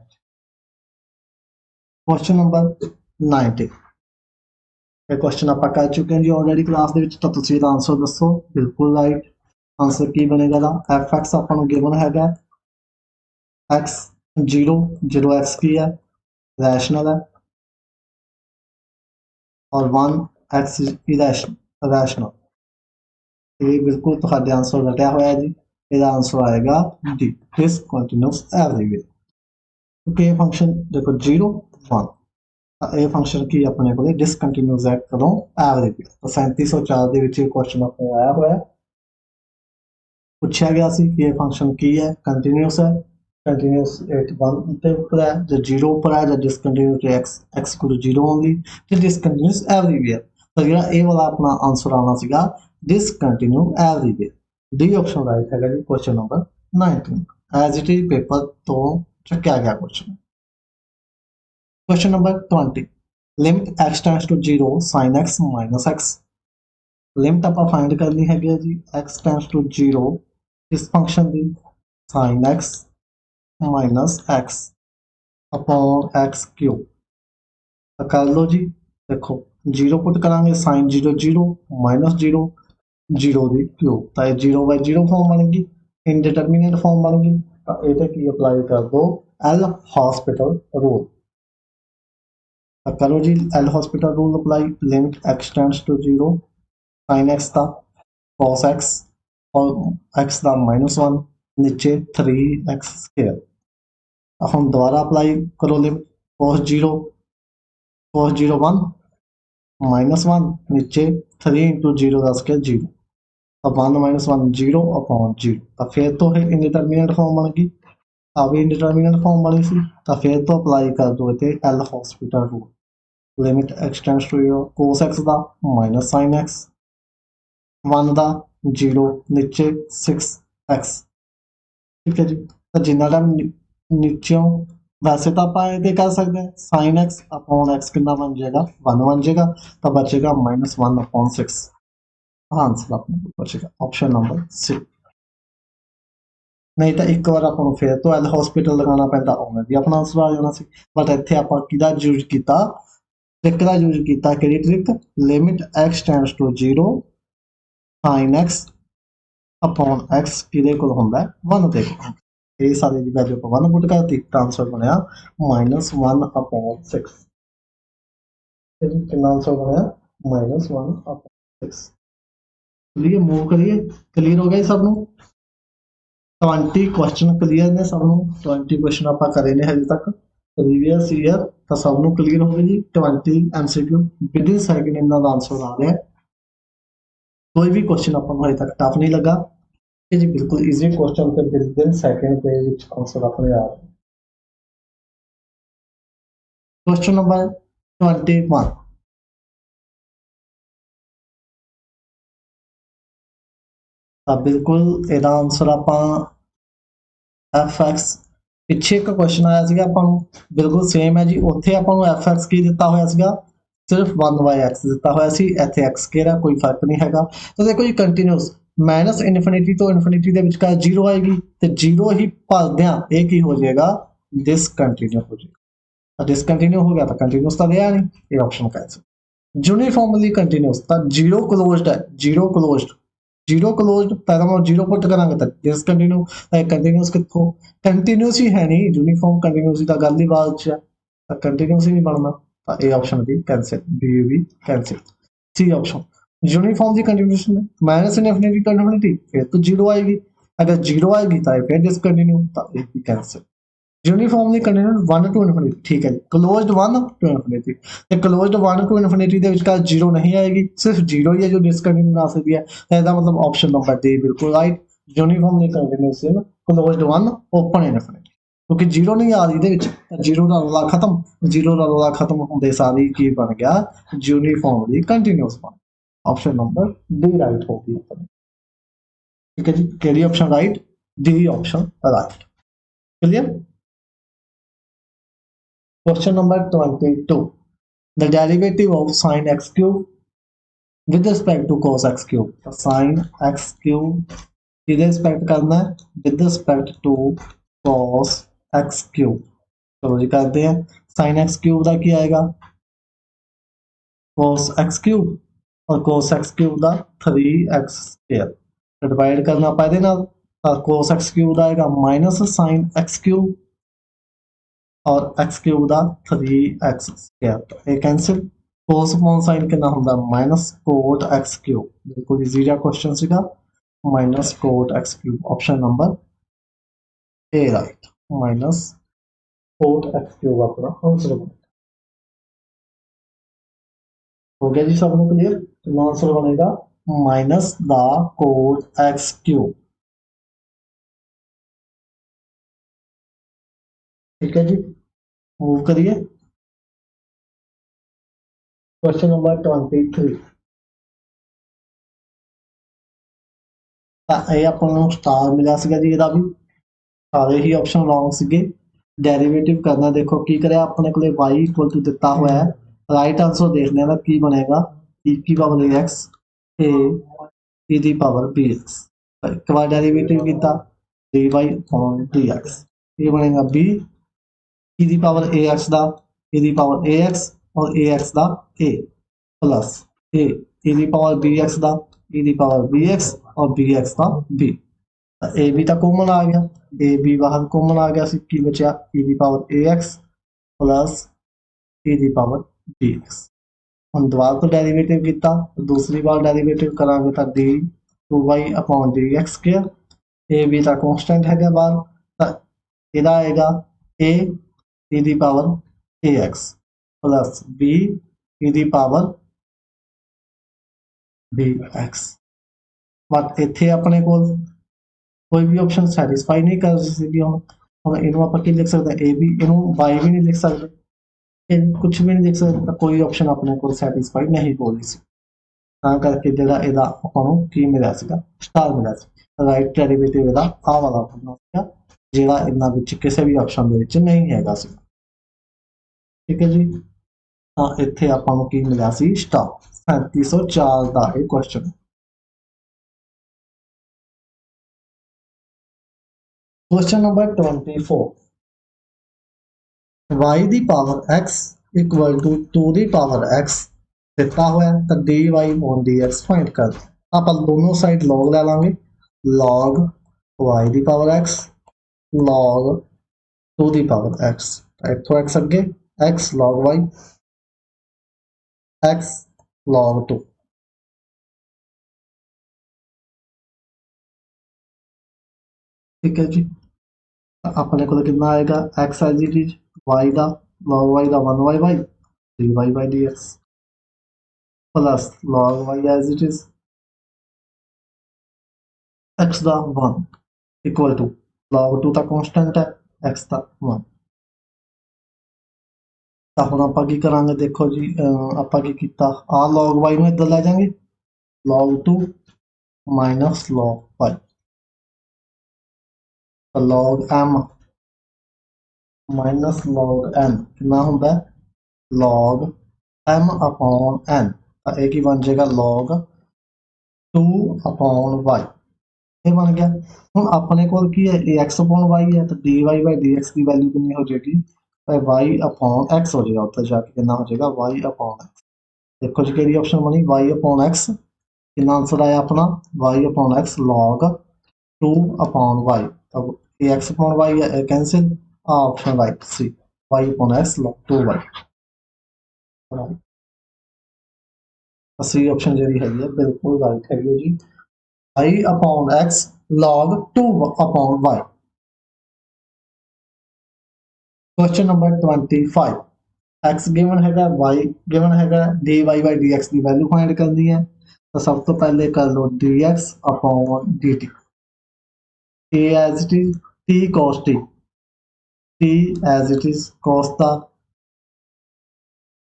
क्वेश्चन नंबर 90 ਇਹ क्वेश्चन ਆਪਾਂ ਕਰ ਚੁੱਕੇ ਹਾਂ ਜੀ ਆਲਰੇਡੀ ਕਲਾਸ ਦੇ ਵਿੱਚ, ਤਾਂ ਤੁਸੀਂ ਇਹਦਾ ਆਨਸਰ ਦੱਸੋ। ਬਿਲਕੁਲ ਰਾਈਟ ਆਨਸਰ ਕੀ ਬਣੇਗਾ ਦਾ fx ਆਪਾਂ ਨੂੰ ਗਿਵਨ ਹੈਗਾ x 0 0 x ਕੀ ਹੈ ਰੈਸ਼ਨਲ ਹੈ और 1 x इरेशनल। ਇਹ ਬਿਲਕੁਲ ਤੁਹਾਡੇ ਆਨਸਰ ਰਟਿਆ ਹੋਇਆ ਜੀ। ਇਹਦਾ ਆਨਸਰ ਆਏਗਾ ਡੀ, ਡਿਸਕੰਟੀਨਿਊਸ ਐਵਰੀਵੇਅਰ। ਕਿਉਂਕਿ ਇਹ ਫੰਕਸ਼ਨ ਦੇਖੋ 0 1, ਇਹ ਫੰਕਸ਼ਨ ਕੀ ਆਪਣੇ ਕੋਲੇ ਡਿਸਕੰਟੀਨਿਊਸ ਹੈ ਕਦੋਂ, ਐਵਰੀਵੇਅਰ। ਤਾਂ 3704 ਦੇ ਵਿੱਚ ਇਹ ਕੁਐਸਚਨ ਆਪਣੇ ਆਇਆ ਹੋਇਆ, ਪੁੱਛਿਆ ਗਿਆ ਸੀ ਕਿ ਇਹ ਫੰਕਸ਼ਨ ਕੀ ਹੈ, ਕੰਟੀਨਿਊਸ ਹੈ, कंटिन्यूस एट 1 पे ऊपर है, जो 0 ऊपर है, जो डिसकंटिन्यूस x को 0 ओनली, तो डिसकंटिन्यूस एवरीवेयर। तो ਜਿਹੜਾ ਇਹ ਵਾਲਾ ਆਪਣਾ ਆਨਸਰ ਆਉਣਾ ਸੀਗਾ discontinue everywhere. D option right ਹੈਗਾ ਜੀ question number 19 as it is paper ਤੋਂ ਚੱਕਿਆ ਗਿਆ question. Question number 20 limit x tends to 0 sin x minus x। Limit ਆਪਾਂ ਫਾਈਂਡ ਕਰਨੀ ਹੈਗੀ ਜੀ x ਟੈਂਡਸ ਟੂ 0 ਇਸ ਫੰਕਸ਼ਨ ਦੀ sin x minus x upon x cube. तो कर लो जी, देखो 0 पुट करांगे साइन 0 0 माइनस 0 0 दी क्यूब, तो ये 0/0 फॉर्म बन गई, इनडिटरमिनेट फॉर्म बन गई। तो ये की अप्लाई कर दो एल हॉस्पिटल रूल। तो करो जी L'Hospital rule apply. Limit x tends to 0 sine x का कॉस एक्स और एक्स का -1 नीचे 3x स्क्वायर। हम दोबारा अप्लाई करो लिमिट cos 0 1 -1 नीचे 3 इंटू 0 का स्क्वायर 0, अब 1 - 1 0 अपॉन 0। तो फिर तो है इनडिटरमिनेट फॉर्म बन गई, अब इनडिटरमिनेट फॉर्म बनी सी, तो फिर तो अप्लाई कर दो इतने L'Hospital rule. Limit x tends to 0 cos x का माइनस sin x 1 का 0 नीचे 6x। ठीक है जी। तो जिन्ना टाइम नीचों वैसे तो आप ये कर सकते हैं साइन एक्स अपॉन एक्स कितना बन जाएगा 1 बन जाएगा, तो बचेगा -1 अपॉन 6। आंसर अपने बचेगा ऑप्शन नंबर सी। नहीं तो एक बार अपन फिर तो एल हॉस्पिटल लगाना पैंदा उन्हें भी अपना आंसर आ जाना सी, बट इत्थे आपां किहदा यूज कीता, ट्रिक दा यूज कीता। किहड़ी trick? Limit x tends to 0 sine x upon x किहदे कोल हुंदा 1 दे कोल। ये सारी की वैल्यू को 1 पुट करती, तो आंसर बनया -1 अपॉन 6। कितना आंसर बनया -1 अपॉन 6। चलिए मूव करिए, क्लीयर हो गया सबनों? 20 क्वेश्चन क्लीयर ने सबनों, 20 क्वेश्चन आप करे ने हजे तक प्रीवियस ईयर, तो सबनों क्लीयर हो गए जी। 20 MCQ विद इन सेकंड इन्हां दा आंसर आ गया। कोई भी क्वेश्चन अपन हजे तक टफ नहीं लगा जी, बिल्कुल इजी क्वेश्चन पे विद इन सेकंड पे विच आंसर अपने आ गए। क्वेश्चन नंबर 21 बिल्कुल ਇਹਦਾ ਆਨਸਰ ਆਪਾਂ fx ਪਿੱਛੇ ਇੱਕ ਕੁਐਸਚਨ ਆਇਆ ਸੀਗਾ ਆਪਾਂ ਨੂੰ ਬਿਲਕੁਲ ਸੇਮ ਹੈ ਜੀ। ਉੱਥੇ ਆਪਾਂ ਨੂੰ fx ਕੀ ਦਿੱਤਾ ਹੋਇਆ ਸੀਗਾ, ਸਿਰਫ 1/x ਦਿੱਤਾ ਹੋਇਆ ਸੀ, ਇੱਥੇ x ਕਿਹੜਾ ਕੋਈ ਫਰਕ ਨਹੀਂ ਹੈਗਾ। ਤਾਂ ਦੇਖੋ ਜੀ ਕੰਟੀਨਿਊਸ ਮਾਈਨਸ ਇਨਫਿਨਿਟੀ ਤੋਂ ਇਨਫਿਨਿਟੀ ਦੇ ਵਿਚਕਾਰ 0 ਆਏਗੀ, ਤੇ 0 ਹੀ ਭਰਦਿਆਂ ਇਹ ਕੀ ਹੋ ਜਾਏਗਾ डिसकंटिन्यू हो जाएगा। डिसकंटिन्यू हो गया तो कंटिन्यूस तो गया नहीं, ये ऑप्शन कैंसिल। यूनिफॉर्मली कंटिन्यूस तो 0 क्लोज्ड है, 0 क्लोज्ड 0 क्लोज्ड पहला मैं 0 पुट करांगे तो डिसकंटिन्यू, कंटिन्यूस कितों कंटिन्यूस ही है नहीं, यूनिफॉर्म कंटिन्यूस का गल ही बाद च है, कंटिन्यूस ही नहीं बनना। तो ये ऑप्शन भी कैंसिल, बी भी कैंसिल। सी ऑप्शन यूनिफॉर्म की कंटिन्यूएशन में माइनस इनफिनिटी टू इनफिनिटी फिर तो 0 आएगी, अगर 0 आएगी तो फिर डिसकंटिन्यू, तो ये भी cancel. Uniformly continued 1 to infinity, ठीक है, क्लोज्ड 1 टू इनफिनिटी, तो क्लोज्ड 1 टू इनफिनिटी के विचकार 0 नहीं आएगी, सिर्फ 0 ही है जो डिसकंटिन्यू आ सकती है। इसका मतलब ऑप्शन नंबर डी बिल्कुल right. Uniformly continuous closed 1 open infinity, क्योंकि 0 नहीं आ रही 0 का रोला खत्म, 0 का रोला खत्म होंगे सारी की बन गया यूनिफॉर्मली कंटिन्यूस बन। ऑप्शन नंबर डी राइट होगी। ठीक है जी, केडी option right, D option right. Clear? Question number 22. The derivative of sin x cube with respect to cos x cube. So sin x cube with respect करना है with respect to cos x cube। चलो जी करते हैं। sin x cube का क्या आएगा cos x cube, और cos x cube का 3x square। डिवाइड करना पाए ना, cos x cube आएगा माइनस sin x cube और x क्यूब का 3x स्क्वायर, तो ये कैंसिल। cos upon sin कितना ਹੁੰਦਾ माइनस cot x क्यूब बिल्कुल इजी जिहा क्वेश्चन सीगा minus cot x cube option number A right minus cot x cube अपना आंसर बनेगा हो गया जी सबको क्लियर तो आंसर बनेगा minus the cot x cube ठीक है जी मूव करिए क्वेश्चन नंबर 23 ਇਹ ਆਪਾਂ ਨੂੰ ਸਟਾਰ ਮਿਲਿਆ ਸੀਗਾ ਜੀ ਇਹਦਾ ਵੀ ਸਾਰੇ ਹੀ ਆਪਸ਼ਨ ਰੋਂਗ ਸੀਗੇ ਡੈਰੀਵੇਟਿਵ ਕਰਨਾ ਦੇਖੋ ਕੀ ਕਰਿਆ ਆਪਣੇ ਕੋਲੇ y ਇਕੁਅਲ ਟੂ ਦਿੱਤਾ ਹੋਇਆ ਹੈ ਰਾਈਟ ਆਂਸਰ ਦੇਖਦੇ ਹਾਂ ਕੀ ਬਣੇਗਾ e की पावर ax a e ਦੀ ਪਾਵਰ bx ਇੱਕ ਵਾਰ ਡੈਰੀਵੇਟਿਵ ਕੀਤਾ dy upon dx ਇਹ ਬਣੇਗਾ b e ਦੀ ਪਾਵਰ ax ਦਾ e ਦੀ ਪਾਵਰ ax और ax ਦਾ a प्लस a e ਦੀ ਪਾਵਰ bx ਦਾ e ਦੀ ਪਾਵਰ bx और bx ਦਾ b ए बी तो कॉमन आ गया ए बी बाहर कॉमन आ गया की बचा e की पावर ax प्लस e की पावर bx हम दोबारा तो डेरिवेटिव किया दूसरी बार डेरिवेटिव करांगे तो d 2y upon dx square A B तो कॉन्स्टेंट है बाहर तो यदा आएगा a e की power ax plus b e की पावर bx बट इत्थे अपने को कोई भी ऑप्शन सैटिस्फाई नहीं कर सकती हम इनू आप लिख सकते ए भी इनू बाई भी नहीं लिख सकते कुछ भी नहीं लिख सकते तो कोई ऑप्शन अपने को सैटिस्फाई नहीं हो रही सी करके जो की मिला स्टार मिला राइट डेरिवेटिव आ वाला बनना जो इन्होंने किसी भी ऑप्शन नहीं है ठीक है जी हाँ इतने आपको की मिला स्टार 3704 का यह क्वेश्चन क्वेश्चन नंबर 24 y की पावर x इक्वल टू 2 की पावर x दिता हुआ है तो dy on dx फाइंड कर आप दोनों साइड लॉग ले लांगे log y की पावर x log 2 की पावर x इतों x अगे x log y x log 2 ठीक है जी अपने को कितना आएगा x as it is y का लॉग वाई का 1y dy by dx plus log y as it is x का 1 इक्वल टू log 2 का कांस्टेंट है x का 1 तो हम आप की करांगे देखो जी आप की किया आ log y में इधर ले जाएंगे log 2 माइनस log y तो log m minus log n कितना होता है log m अपॉन n तो एक ही बन जाएगा log 2 अपॉन y ये बन गया हम अपने को की है x अपॉन y है तो dy बाई dx की वैल्यू कितनी हो जाएगी y अपॉन x हो जाएगा उत्तर जाके कितना हो जाएगा y अपॉन x देखो जी केड़ी ऑप्शन बनी y अपॉन x कितना आंसर आया अपना y upon x log 2 upon y अब x अपॉन y है cancel option right C y upon x log 2y C option जी है बिल्कुल राइट है जी y upon x log 2 upon y question number 25 x given है y given है dy by dx की वैल्यू फाइंड करनी है तो सब तो पहले कर लो dx upon dt a as it is t cos t t as it is cos the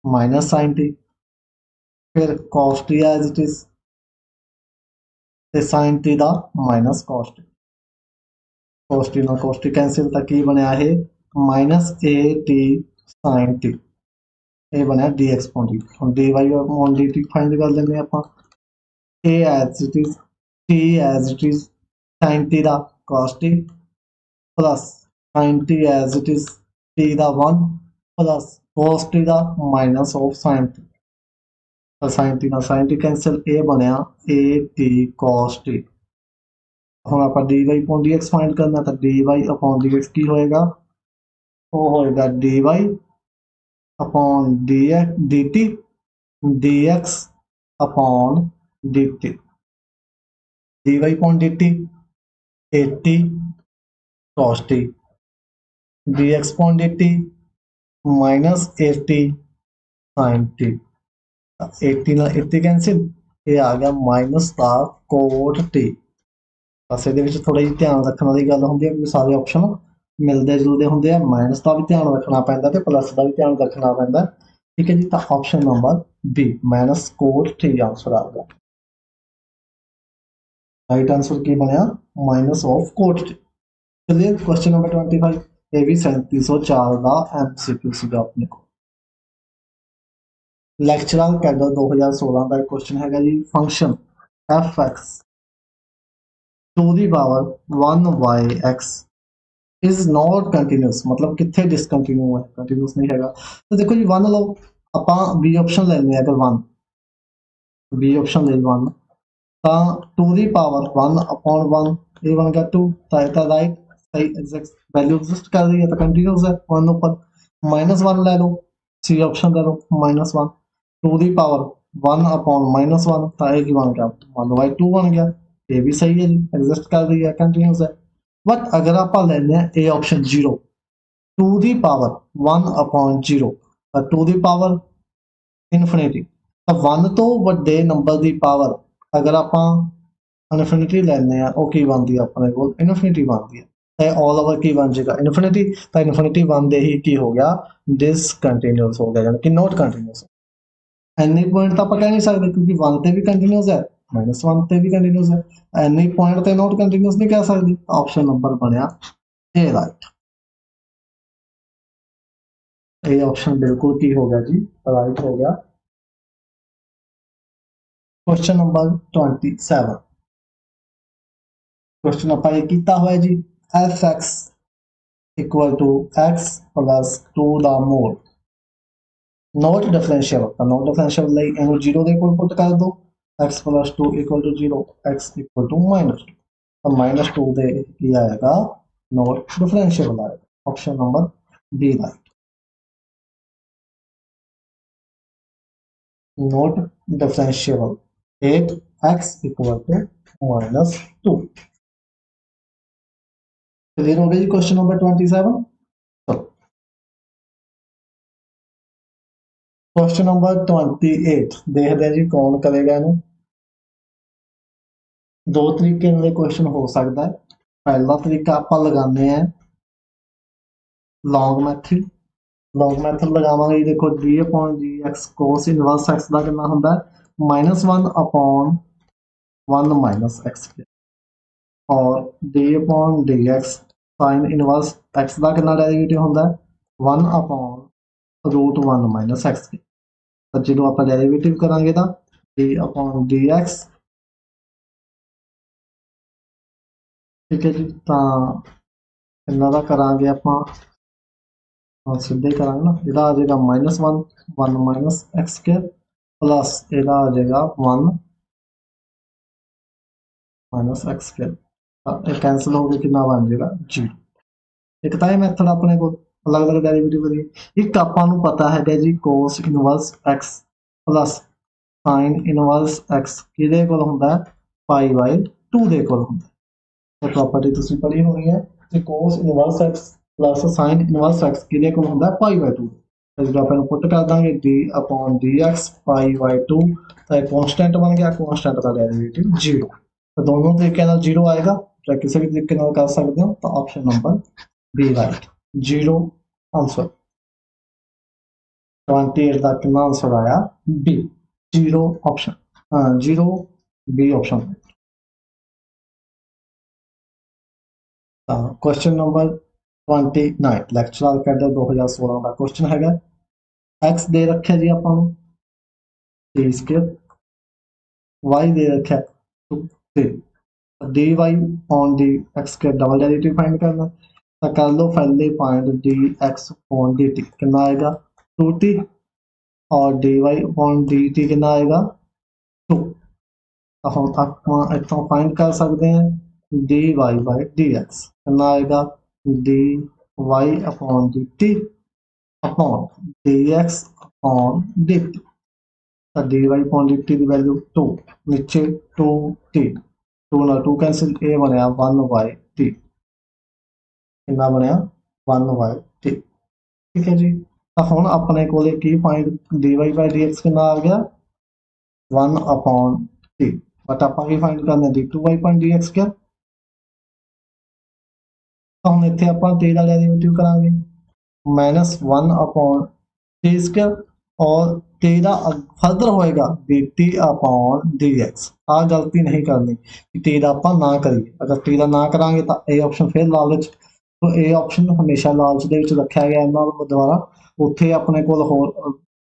minus sin t फिर cos t as it is sin t दा minus cos t ना cos t कैंसिल तक की बनया है minus A T sin t ये बनया dx upon dt हम dy upon dt फाइंड कर लेंगे आप a as it is t as it is sin t दा cos t plus sin t as it is t दा 1 plus cos t दा minus of sin t sin t ना sin t cancel a बनया a t cos t हम आप dy upon dx find करना तो dy upon dx की होएगा वो होएगा dy upon dx dt dx upon dt, dy upon dt 80 cos t, dx upon dt minus 80 sin t, 80 ਨਾਲ 80 ਕੈਂਸਲ, ਇਹ ਆ ਗਿਆ ਮਾਈਨਸ ਦਾ ਕੋਟ t। ਬਸ ਇਹਦੇ ਵਿੱਚ ਥੋੜਾ ਜਿਹਾ ਧਿਆਨ ਰੱਖਣ ਵਾਲੀ ਗੱਲ ਹੁੰਦੀ ਹੈ ਕਿ ਸਾਰੇ ਆਪਸ਼ਨ ਮਿਲਦੇ ਜੁਲਦੇ ਹੁੰਦੇ ਆ, ਮਾਈਨਸ ਦਾ ਵੀ ਧਿਆਨ ਰੱਖਣਾ ਪੈਂਦਾ ਤੇ ਪਲੱਸ ਦਾ ਵੀ ਧਿਆਨ ਰੱਖਣਾ ਪੈਂਦਾ। ਠੀਕ ਹੈ ਜੀ, ਤਾਂ option number B minus cot t answer ਆ ਗਿਆ। ਰਾਈਟ ਆਂਸਰ ਕੀ ਬਣਿਆ? Minus of cot t। ਚਲਿਏ ਕੁਐਸਚਨ ਨੰਬਰ 25, ਇਹ ਵੀ 3704 ਦਾ MCQ ਸੀਗਾ ਆਪਣੇ ਕੋਲ। ਲੈਕਚਰਰ ਕੈਡਰ 2016 ਦਾ ਕੁਐਸਚਨ ਹੈਗਾ ਜੀ, function fx to the power 1y(x) is not continuous, मतलब कितने डिसकंटिन्यू है, कंटिन्यूस नहीं हैगा। तो देखो जी 1 लो, ਆਪਾਂ बी ऑप्शन ਲੈਣੇ ਆ, अगर 1 बी ऑप्शन ले 1 ਤਾਂ 2 ਦੀ ਪਾਵਰ 1 upon 1 ਇਹ ਬਣ ਗਿਆ 2, ਤਾਂ ਇਹ ਤਾਂ ਰਾਈਟ ਸਹੀ ਐਗਜ਼ੈਕਟ ਵੈਲਿਊ ਐਗਜ਼ਿਸਟ ਕਰ ਰਹੀ ਹੈ ਤਾਂ ਕੰਟੀਨਿਊਸ ਹੈ। 1 ਉੱਪਰ -1 ਲੈ ਲਓ, ਸੀ ਆਪਸ਼ਨ ਕਰੋ -1, 2 ਦੀ ਪਾਵਰ 1 upon -1 ਤਾਂ ਇਹ ਕੀ ਬਣ ਗਿਆ 1/2 ਬਣ ਗਿਆ। ਇਹ ਵੀ ਸਹੀ ਹੈ ਜੀ, ਐਗਜ਼ਿਸਟ ਕਰ ਰਹੀ ਹੈ, ਕੰਟੀਨਿਊਸ ਹੈ। बट अगर आप लेने A option 0 2 the power 1 upon 0 ਤਾਂ 2 ਦੀ ਪਾਵਰ ਇਨਫਿਨਿਟੀ, ਤਾਂ 1 ਤੋਂ ਵੱਡੇ ਨੰਬਰ ਦੀ ਪਾਵਰ ਅਗਰ ਆਪਾਂ ਇਨਫਿਨਿਟੀ ਲੈਣੇ ਆ ਉਹ ਕੀ ਬਣਦੀ ਆ ਆਪਣੇ ਕੋਲ? ਇਨਫਿਨਿਟੀ ਬਣਦੀ ਹੈ। ਤੇ ਆਲ ਓਵਰ ਕੀ ਬਣ ਜਾਏਗਾ? ਇਨਫਿਨਿਟੀ। ਤਾਂ ਇਨਫਿਨਿਟੀ 1 ਦੇ ਹੀ ਕੀ ਹੋ ਗਿਆ? डिसकंटिन्यूस हो गया, यानी कि नॉट कंटिन्यूस। एनी पॉइंट तो आप कह नहीं सकते क्योंकि 1 ਤੇ ਵੀ ਕੰਟੀਨਿਊਸ ਹੈ, -1 ਤੇ ਵੀ ਕੰਟੀਨਿਊਸ ਹੈ, एनी पॉइंट ਤੇ नॉट कंटिन्यूस नहीं कह सकते। ऑप्शन नंबर बनया ए राइट। ये ऑप्शन बिल्कुल की हो गया जी, राइट हो गया। क्वेश्चन नंबर 27, क्वेश्चन आप ये किया हुआ है जी, fx equal to x plus 2 ਦਾ ਮੋਡ नॉट डिफरेंशियल, ਤਾਂ नॉट डिफरेंशियल ਲਈ ਇਹਨੂੰ 0 ਦੇ ਕੋਲ ਪੁੱਟ ਕਰ ਦੋ, x plus 2 equal to 0, x equal to -2, तो -2 ਦੇ ਕੀ ਆਏਗਾ? नॉट डिफरेंशियल आएगा। Option number B right, not differential 8x equal to -2। Clear हो गया जी क्वेश्चन नंबर 27। क्वेश्चन नंबर 28 देखते हैं जी कौन करेगा इन्हें। दो तरीके नाल क्वेश्चन हो सकता है। पहला तरीका आप लगाने हैं लॉन्ग मैथड, लॉन्ग मैथड लगावांगे। देखो g अपॉन जी एक्स कोस इनवर्स एक्स का कितना होता है? -1 अपॉन 1 माइनस एक्स, और d upon d x sign inverse x का कितना डेरिवेटिव होता है? 1 अपॉन √1 माइनस एक्स। तो जो आप डेरिवेटिव करांगे तो d अपॉन डी एक्स, ठीक है जी, तो इन्हों का करांगे आप सीधे करांगे ना, यदा आ जाएगा -1 1 माइनस एक्स स्क्वायर प्लस यदा आ जाएगा 1 माइनस एक्स स्क्वायर, कैंसिल हो गया, कितना बन जाएगा 0। एक तो यह मैथड अपने को अलग अलग डेरिवेटिव करिए। एक आपां नूं पता है जी cos inverse x plus sine inverse x किहदे कोल हुंदा है? π/2 दे कोल हुंदा है। प्रॉपर्टी तुसीं पढ़ी होनी है कि cos inverse x plus sine inverse x किहदे कोल हुंदा है? π/2। जो आप पुट कर देंगे d अपॉन डी एक्स π/2, तो कॉन्स्टेंट बन गया, कॉन्स्टेंट का डेरिवेटिव 0। तो दोनों तरीके 0 आएगा, चाहे किसी भी तरीके कर सकते हो। तो option number B right, 0 answer. 28 का कितना आंसर आया? B, 0 option, 0 B option. Question number 29 lecturer cadre 2016 का क्वेश्चन हैगा। एक्स दे रखा जी आपां नूं टी स्क्वायर, वाई दे रखा 3, d y on d x square double derivative find करना। तो कर लो पहले point d x on d t कितना आएगा? 2t, और d y on d t कितना आएगा? 2। तो हम आप इतों फाइंड कर सकते हैं d y by d x कितना आएगा? D y upon d t upon d x upon d t. तो dy अपॉन dt की वैल्यू 2 नीचे 2t 2 ਨਾਲ 2 कैंसिल ए बनया 1/t कितना बनया 1/t ठीक है जी। तो हुण अपने कोले की फाइंड dy बाय dx कितना आ गया 1/t बट आपां की फाइंड करना dy/dx क्या तो हुण इत्थे आपां t दा डेरिवेटिव करांगे -1/t² और t दा फर्दर होएगा dt अपॉन dx। आ गलती नहीं करनी कि t दा आपां ना करिए, अगर t दा ना करांगे तो ए ऑप्शन फिर लालच, तो ए ऑप्शन हमेशा लालच दे विच रखिया गया इन्हां द्वारा। उत्थे अपने कोल होर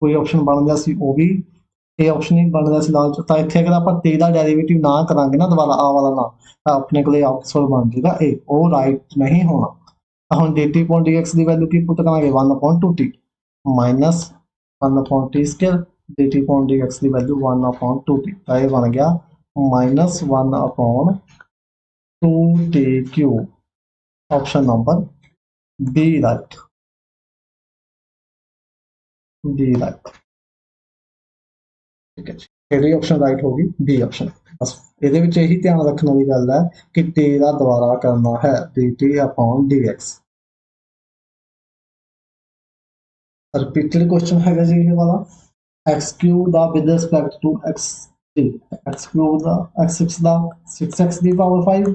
कोई ऑप्शन बन गया सी वो भी ए ऑप्शन ही बन गया सी लालच, तो इत्थे अगर आपां t दा डेरिवेटिव ना करांगे ना दोबारा आ वाला ना, तो अपने कोल आंसर बन जाएगा ए, वो राइट नहीं होना। हम dt अपॉन dx की वैल्यू की पुट करांगे 1/2t minus 1/t² dt upon dx की वैल्यू 1/2t, तो ये बन गया -1/2t³ option number B right, B right ठीक है जी। ਕਿਹੜੀ ऑप्शन राइट होगी बी ऑप्शन। बस ਇਹਦੇ ਵਿੱਚ ਇਹੀ ਧਿਆਨ ਰੱਖਣ ਵਾਲੀ ਗੱਲ ਹੈ ਕਿ t ਦਾ ਦੁਬਾਰਾ ਕਰਨਾ ਹੈ dt upon dx। Repeated question है जी ये वाला x क्यूब दा with respect to x x cube दा x6 दा 6x दी power 5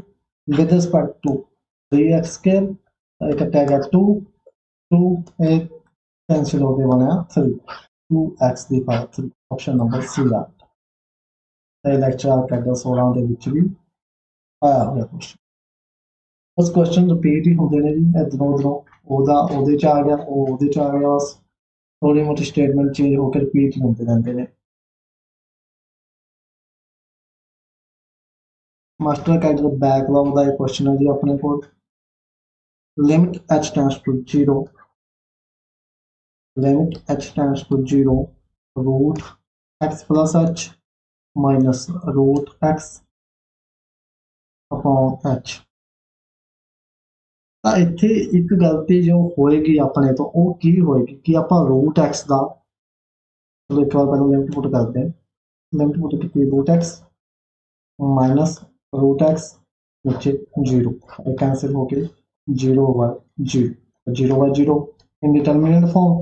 with respect to 3x square इकट्ठा गया 2 2 एक कैंसिल हो गया बनाया 3 2x दी पावर 3 ऑप्शन नंबर सी दा ਇਹ ਲੈਕਚਰ ਆ ਕਰਦਾ 16 ਦੇ ਵਿੱਚ ਵੀ ਆਇਆ ਹੋਇਆ ਕੁਐਸਚਨ। ਬਸ ਕੁਐਸਚਨ ਰਿਪੀਟ ਹੀ ਹੁੰਦੇ ਨੇ ਜੀ ਇਧਰੋਂ ਉਧਰੋਂ, ਉਹਦਾ ਉਹਦੇ ਚ ਆ ਗਿਆ ਉਹ ਉਹਦੇ ਚ ਆ ਗਿਆ, ਬਸ थोड़ी मोटी स्टेटमेंट चेंज होकर रिपीट होते रहते हैं। मास्टर कैडर बैकलॉग का एक क्वेश्चन है जी अपने को limit h tends to 0 limit h tends to 0 root x plus h minus root x upon h। ਤਾਂ ਇੱਥੇ ਇੱਕ ਗਲਤੀ ਜੋ ਹੋਏਗੀ ਆਪਣੇ ਤੋਂ ਉਹ ਕੀ ਹੋਏਗੀ ਕਿ ਆਪਾਂ रूट x ਦਾ ਚਲੋ ਇੱਕ ਵਾਰ ਪਹਿਲਾਂ ਲਿਮਿਟ ਪੁੱਟ ਕਰਦੇ ਹਾਂ, लिमिट पुट की root x minus root x नीचे 0 कैंसिल हो गए 0/0 इनडिटर्मिनेट फॉर्म।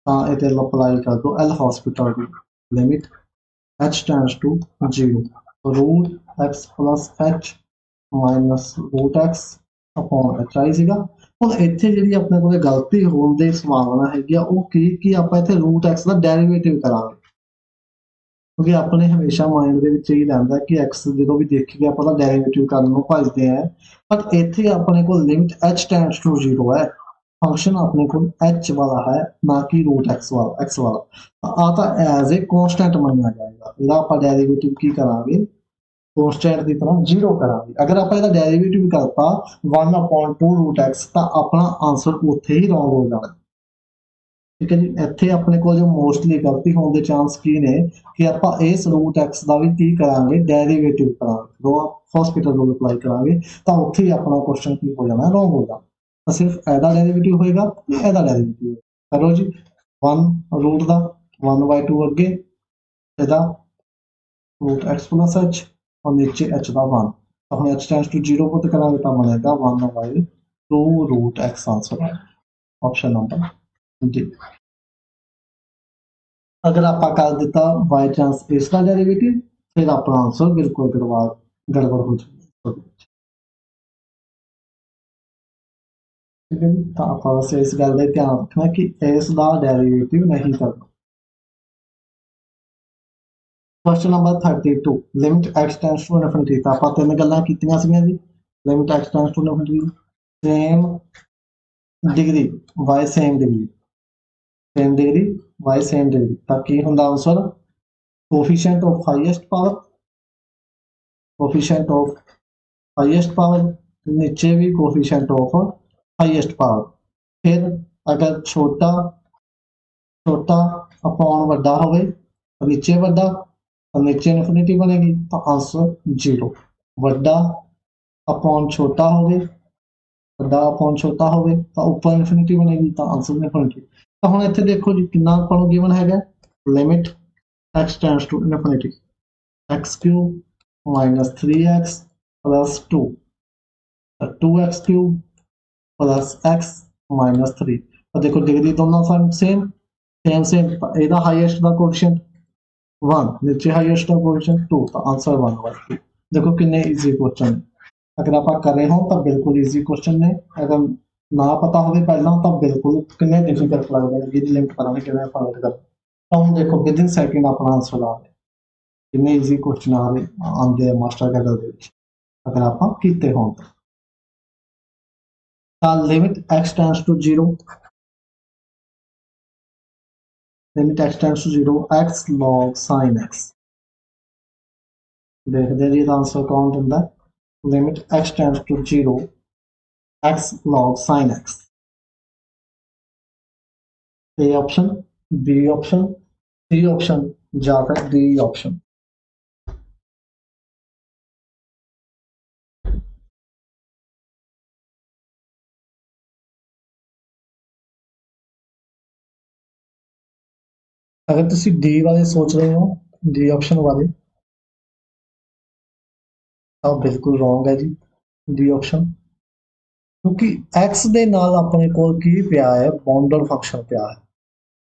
हाँ इधर अप्लाई कर दो एल हॉस्पिटल की limit h tends to 0 root x plus h minus root x upon h आई ਸੀਗਾ। ਹੁਣ ਇੱਥੇ ਜਿਹੜੀ ਆਪਣੇ ਕੋਲ ਗਲਤੀ ਹੋਣ ਦੀ ਸੰਭਾਵਨਾ ਹੈਗੀ ਆ ਉਹ ਕੀ ਆਪਾਂ ਇੱਥੇ रूट x ਦਾ ਡੈਰੀਵੇਟਿਵ ਕਰਾਂਗੇ, क्योंकि अपने हमेशा माइंड ਦੇ ਵਿੱਚ ਇਹ ਰਹਿੰਦਾ ਕਿ x ਜਦੋਂ ਵੀ ਦੇਖੀਏ ਆਪਾਂ ਤਾਂ ਡੈਰੀਵੇਟਿਵ ਕਰਨ ਨੂੰ ਭੱਜਦੇ ਆ, ਬਟ ਇੱਥੇ ਆਪਣੇ ਕੋਲ ਲਿਮਿਟ h ਟੈਂਡਸ ਟੂ 0 ਹੈ, फंक्शन अपने को h वाला है ना कि रूट x वाला आता एज ए कांस्टेंट माना जाएगा। ਇਹਦਾ ਆਪਾਂ ਡੈਰੀਵੇਟਿਵ ਕੀ ਕਰਾਂਗੇ कांस्टेंट की तरह 0 करांगे। अगर ਆਪਾਂ ਇਹਦਾ ਡੈਰੀਵੇਟਿਵ ਕਰਤਾ 1/2 रूट x ਤਾਂ ਆਪਣਾ ਆਨਸਰ ਉੱਥੇ ਹੀ ਰੋਂਗ ਹੋ ਜਾਣਾ। ठीक है जी, ਇੱਥੇ ਆਪਣੇ ਕੋਲ ਜੋ ਮੋਸਟਲੀ ਗਲਤੀ ਹੋਣ ਦੇ ਚਾਂਸ ਕੀ ਨੇ ਕਿ ਆਪਾਂ ਇਸ रूट x ਦਾ ਵੀ ਕੀ ਕਰਾਂਗੇ ਡੈਰੀਵੇਟਿਵ ਕਰਾਂਗੇ, ਰੋ ਹਸਪੀਟਲ ਰੂਲ ਅਪਲਾਈ ਕਰਾਂਗੇ ਤਾਂ ਉੱਥੇ ਹੀ ਆਪਣਾ ਕੁਐਸਚਨ ਕੀ ਹੋ ਜਾਣਾ ਰੋਂਗ ਹੋ ਜਾਣਾ। ਤਾਂ ਸਿਰਫ ਇਹਦਾ ਡੈਰੀਵੇਟਿਵ ਹੋਏਗਾ ਇਹਦਾ ਡੈਰੀਵੇਟਿव ਕਰੋ ਜੀ 1 रूट ਦਾ 1/2 ਅੱਗੇ ਇਹਦਾ रूट x प्लस h और नीचे h ਦਾ 1 ਤਾਂ ਹੁਣ h टेंड्स टू 0 पुट करांगे ਤਾਂ ਬਣेगा 1/2 रूट x आंसर है ऑप्शन नंबर डी। अगर आप कर दिता बाय चांस इसका डेरिवेटिव फिर अपना आंसर बिल्कुल गड़बड़ हो जाएगी। ठीक है जी, तो आप इस गल का ध्यान रखना कि इसका डेरिवेटिव नहीं करना। Question number 32 limit x tends to infinity. तो आप तीन गल्लां कीतियां सीगियां जी, limit x tends to infinity same degree by same degree same degree by same degree तो की हुंदा answer coefficient of highest power coefficient of highest power नीचे भी कोफिशिएंट ऑफ हाईएस्ट पावर। फिर अगर छोटा छोटा अपॉन वड्डा होवे तो नीचे वड्डा तो नीचे इनफिनिटी बनेगी तो आंसर 0। वड्डा अपॉन छोटा होवे वड्डा अपॉन छोटा होवे तो ऊपर इनफिनिटी बनेगी तो आंसर इनफिनिटी। तो हुण इत्थे देखो जी कितना आपको गिवन हैगा limit x tends to infinity, x cube minus 3x plus 2, 2x cube plus x minus 3। और देखो डिग्री दोनों सेम सेम सेम सेम ਇਹਦਾ ਹਾਈਐਸਟ ਦਾ ਕੋਐਫੀਸ਼ੀਐਂਟ 1 नीचे हाईएस्ट ਦਾ ਕੋਐਫੀਸ਼ੀਐਂਟ 2 ਤਾਂ ਆਨਸਰ 1 ਹੋਏਗਾ। देखो कितने इजी क्वेश्चन अगर आप कर रहे हो तो बिल्कुल इजी क्वेश्चन ने अगर ना पता हो पहला तो बिल्कुल कितने डिफिकल्ट लगते हैं जिहदी लिमिट पता नहीं किवें फाइंड कर तो हम देखो विद इन सेकंड अपना आंसर ला रहे कितने इजी क्वेश्चन आ रहे आंदे मास्टर कैडर दे विच अगर आप कीते हो तो limit x tends to 0 limit x tends to 0 x log sin x देखते जी आंसर कौन दिंदा limit x tends to 0 x log sin x A option B option C option या फिर D ऑप्शन। अगर तुम डी वाले सोच रहे हो डी ऑप्शन वाले तो बिल्कुल रॉन्ग है जी डी ऑप्शन क्योंकि एक्स दे नाल अपने कोल की पिया है बाउंडर फंक्शन पिया है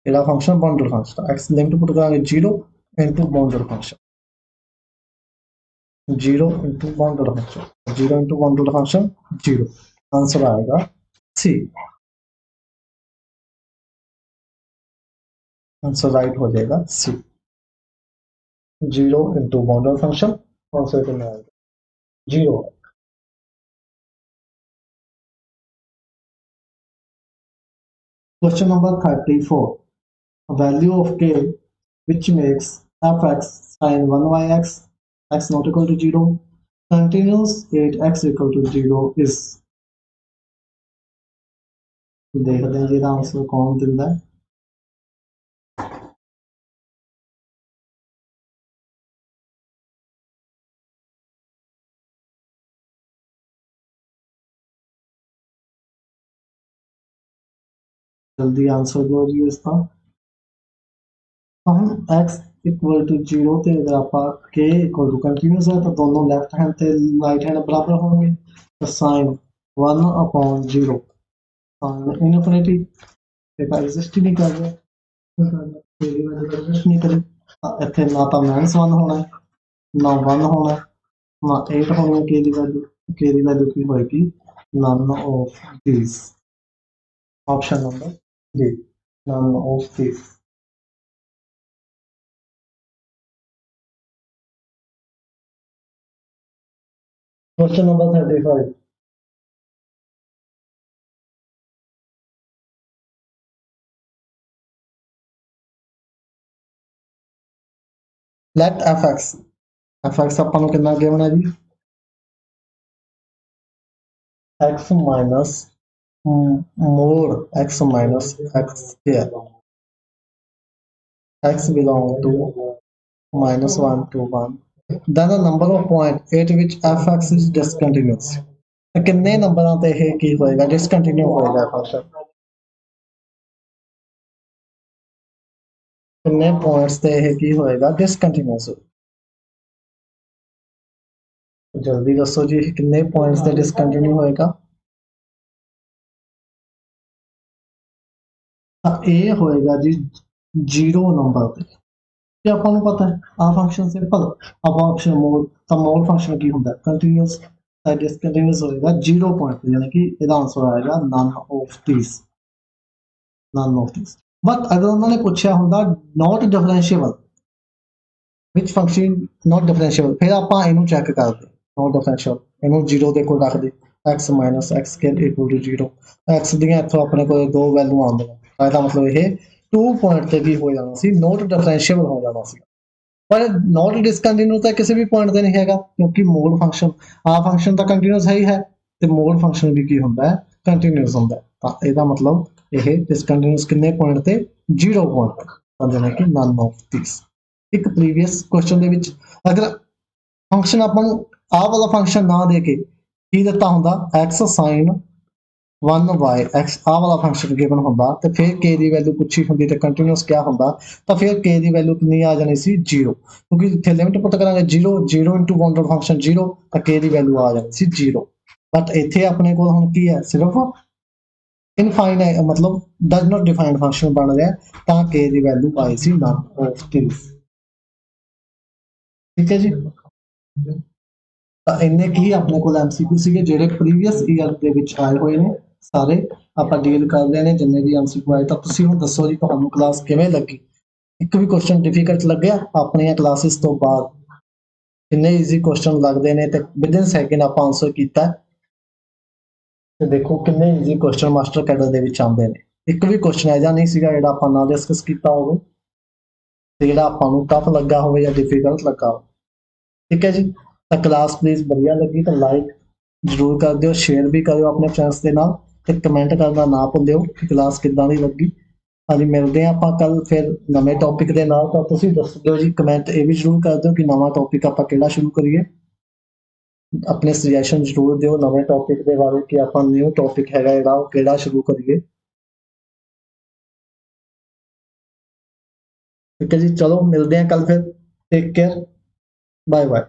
ਇਹਦਾ function bounded function x limit put करांगे 0 into bounded function 0 into bounded function 0 into bounded function 0 answer आएगा सी आंसर राइट हो जाएगा C 0 into bounded function answer कितना आएगा 0। Question number 34 value of k which makes fx sin 1yx x not equal to 0 continuous 8x equal to 0 is देखते हैं जी answer कौन दिंदा है जल्दी आंसर दो जी इसका हम x इक्वल टू 0 ਤੇ ਅਗਰ ਆਪਾਂ k ਇਕੁਅਲ ਟੂ ਕੰਟੀਨਿਊਸ ਹੈ ਤਾਂ ਦੋਨੋਂ ਲੈਫਟ ਹੈਂਡ ਤੇ ਰਾਈਟ ਹੈਂਡ ਬਰਾਬਰ ਹੋਣਗੇ ਤਾਂ sin 1 upon 0 sin इनफिनिटी ਇਹ ਤਾਂ ਐਗਜ਼ਿਸਟ ਹੀ ਨਹੀਂ ਕਰ ਰਿਹਾ ਇਹਦੀ ਵੈਲਿਊ ਐਗਜ਼ਿਸਟ ਨਹੀਂ ਕਰੀ ਤਾਂ ਇੱਥੇ ਨਾ ਤਾਂ -1 ਹੋਣਾ ਨਾ 1 ਹੋਣਾ ਨਾ 8 ਹੋਣੀ ਹੈ k ਦੀ ਵੈਲਿਊ ਕੀ ਹੋਏਗੀ none of these option number D none of these। Question number 35 let fx ਆਪਾਂ ਨੂੰ ਕਿੰਨਾ ਗਿਵਨ ਹੈ ਜੀ x minus mod x minus x square x belong to -1 to 1 then the number of point at which fx is discontinuous ਤਾਂ ਕਿੰਨੇ ਨੰਬਰਾਂ ਤੇ ਇਹ ਕੀ ਹੋਏਗਾ ਡਿਸਕੰਟੀਨਿਊ ਹੋਏਗਾ ਫੰਕਸ਼ਨ ਕਿੰਨੇ ਪੁਆਇੰਟਸ ਤੇ ਇਹ ਕੀ ਹੋਏਗਾ ਡਿਸਕੰਟੀਨਿਊਸ ਜਲਦੀ ਦੱਸੋ ਜੀ ਇਹ ਕਿੰਨੇ ਪੁਆਇੰਟਸ ਤੇ ਡਿਸਕੰਟੀਨਿਊ ਹੋਏਗਾ ਤਾਂ ਇਹ ਹੋਏਗਾ ਜੀ 0 ਨੰਬਰ ਤੇ ਤੇ ਆਪਾਂ ਨੂੰ ਪਤਾ ਹੈ ਆ ਫੰਕਸ਼ਨ ਸਿੰਪਲ ਆ ਫੰਕਸ਼ਨ ਮੋਡ ਫੰਕਸ਼ਨ ਕੀ ਹੁੰਦਾ ਕੰਟੀਨਿਊਸ ਤਾਂ ਡਿਸਕੰਟੀਨਿਊਸ ਹੋਏਗਾ 0 ਪੁਆਇੰਟ ਤੇ ਯਾਨੀ ਕਿ ਇਹਦਾ ਆਨਸਰ ਆਏਗਾ none of these बट अगर उन्होंने पूछा होंगे not differentiable which function not differentiable फिर आप इनू चेक करते नॉट डिफरेंशिएबल इनू 0 के कोल रख दे x माइनस x के इक्वल टू 0 x दी इथों अपने को दो वैल्यू आंदे इसका मतलब ये 2 पॉइंट ते भी हो जाना सी नॉट डिफरेंशिएबल हो जाना सी पर नॉट डिसकंटिन्यू तो किसी भी पॉइंट ते नहीं हैगा क्योंकि मोड फंक्शन आ फंक्शन तो कंटिन्यूस है ही है ते मोड फंक्शन भी की हुंदा है कंटिन्यूस हुंदा है तो इसका मतलब ਇਹ ਡਿਸਕੰਟੀਨਿਊਸ ਕਿੰਨੇ ਪੁਆਇੰਟ ਤੇ 0 ਪੁਆਇੰਟ ਤਾਂ ਜਾਨੀ ਕਿ ਨਨ ਆਫ ਥੀਸ। ਇੱਕ ਪ੍ਰੀਵੀਅਸ ਕੁਐਸਚਨ ਦੇ ਵਿੱਚ ਅਗਰ ਫੰਕਸ਼ਨ ਆਪਾਂ ਨੂੰ ਆਹ ਵਾਲਾ ਫੰਕਸ਼ਨ ਨਾ ਦੇ ਕੇ ਕੀ ਦਿੱਤਾ ਹੁੰਦਾ x sin 1/x ਆਹ ਵਾਲਾ ਫੰਕਸ਼ਨ ਗਿਵਨ ਹੁੰਦਾ ਤੇ ਫਿਰ k ਦੀ ਵੈਲਿਊ ਪੁੱਛੀ ਹੁੰਦੀ ਤੇ ਕੰਟੀਨਿਊਸ ਕਿਆ ਹੁੰਦਾ ਤਾਂ ਫਿਰ k ਦੀ ਵੈਲਿਊ ਕਿੰਨੀ ਆ ਜਾਣੀ ਸੀ 0 ਕਿਉਂਕਿ ਇੱਥੇ ਲਿਮਿਟ ਪੁੱਟ ਕਰਾਂਗੇ 0 0 ਇਨਟੂ ਬਾਉਂਡਡ ਫੰਕਸ਼ਨ 0 ਤਾਂ k ਦੀ ਵੈਲਿਊ ਆ ਜਾਣੀ ਸੀ 0 ਬਟ ਇੱਥੇ ਆਪਣੇ ਕੋਲ ਹੁਣ ਕੀ ਹੈ ਸਿਰਫ ਇਨਫਾਈਨਾਈਟ मतलब डज नॉट डिफाइंड फंक्शन बन रहा है ਤਾਂ k the value I C none of these ਠੀਕ ਹੈ ਜੀ ਤਾਂ ਇੰਨੇ ਕੀ ਆਪਣੇ ਕੋਲ ਐਮਸੀਕਿਊ ਸੀਗੇ ਜਿਹੜੇ ਪ੍ਰੀਵੀਅਸ ਈਅਰ ਦੇ ਵਿੱਚ ਆਏ ਹੋਏ ਨੇ ਸਾਰੇ ਆਪਾਂ ਡੀਲ ਕਰਦੇ ਨੇ ਜਿੰਨੇ ਵੀ ਐਮਸੀਕਿਊ ਆਏ ਤਾਂ ਤੁਸੀਂ ਹੁਣ ਦੱਸੋ ਜੀ ਤੁਹਾਨੂੰ ਕਲਾਸ ਕਿਵੇਂ ਲੱਗੀ ਇੱਕ ਵੀ ਕੁਐਸਚਨ ਡਿਫਿਕਲਟ ਲੱਗਿਆ ਆਪਣੀਆਂ ਕਲਾਸਿਸ ਤੋਂ ਬਾਅਦ ਕਿੰਨੇ ਈਜ਼ੀ ਕੁਐਸਚਨ ਲੱਗਦੇ ਨੇ ਤੇ ਵਿਦਿਨ ਸੈਕਿੰਡ ਆਪਾਂ ਆਨਸਰ ਕੀਤਾ ਤੇ ਦੇਖੋ ਕਿੰਨੇ ਈਜ਼ੀ ਕੁਐਸਚਨ ਮਾਸਟਰ ਕੈਡਰ ਦੇ ਵਿੱਚ ਆਉਂਦੇ ਨੇ ਇੱਕ ਵੀ ਕੁਐਸਚਨ ਐਜਾ ਨਹੀਂ ਸੀਗਾ ਜਿਹੜਾ ਆਪਾਂ ਨਾ ਡਿਸਕਸ ਕੀਤਾ ਹੋਵੇ ਤੇ ਜਿਹੜਾ ਆਪਾਂ ਨੂੰ ਟਫ ਲੱਗਾ ਹੋਵੇ ਜਾਂ ਡਿਫਿਕਲਟ ਲੱਗਾ ਹੋਵੇ ਠੀਕ ਹੈ ਜੀ ਤਾਂ ਕਲਾਸ ਪਲੀਜ਼ ਵਧੀਆ ਲੱਗੀ ਤਾਂ ਲਾਈਕ ਜ਼ਰੂਰ ਕਰ ਦਿਓ ਸ਼ੇਅਰ ਵੀ ਕਰਿਓ ਆਪਣੇ ਫਰੈਂਡਸ ਦੇ ਨਾਲ ਤੇ ਕਮੈਂਟ ਕਰਨਾ ਨਾ ਭੁੱਲਿਓ ਕਿ ਕਲਾਸ ਕਿੱਦਾਂ ਦੀ ਲੱਗੀ ਹਾਂਜੀ ਮਿਲਦੇ ਹਾਂ ਆਪਾਂ ਕੱਲ ਫਿਰ ਨਵੇਂ ਟੌਪਿਕ ਦੇ ਨਾਲ ਤਾਂ ਤੁਸੀਂ ਦੱਸ ਦਿਓ ਜੀ ਕਮੈਂਟ ਇਹ ਵੀ ਜ਼ਰੂਰ ਕਰ ਦਿਓ ਕਿ ਨਵਾਂ ਟੌਪਿਕ ਆਪਾਂ ਕਿਹੜਾ ਸ਼ੁਰੂ ਕਰੀਏ ਆਪਣੇ ਸੁਜੈਸ਼ਨ ਜ਼ਰੂਰ ਦਿਓ ਨਵੇਂ ਟੌਪਿਕ ਦੇ ਬਾਰੇ ਕਿ ਆਪਾਂ ਨਿਊ ਟੌਪਿਕ ਹੈਗਾ ਜਿਹੜਾ ਉਹ ਕਿਹੜਾ ਸ਼ੁਰੂ ਕਰੀਏ ਠੀਕ ਹੈ ਜੀ ਚਲੋ ਮਿਲਦੇ ਹਾਂ ਕੱਲ ਫਿਰ ਟੇਕ ਕੇਅਰ ਬਾਏ ਬਾਏ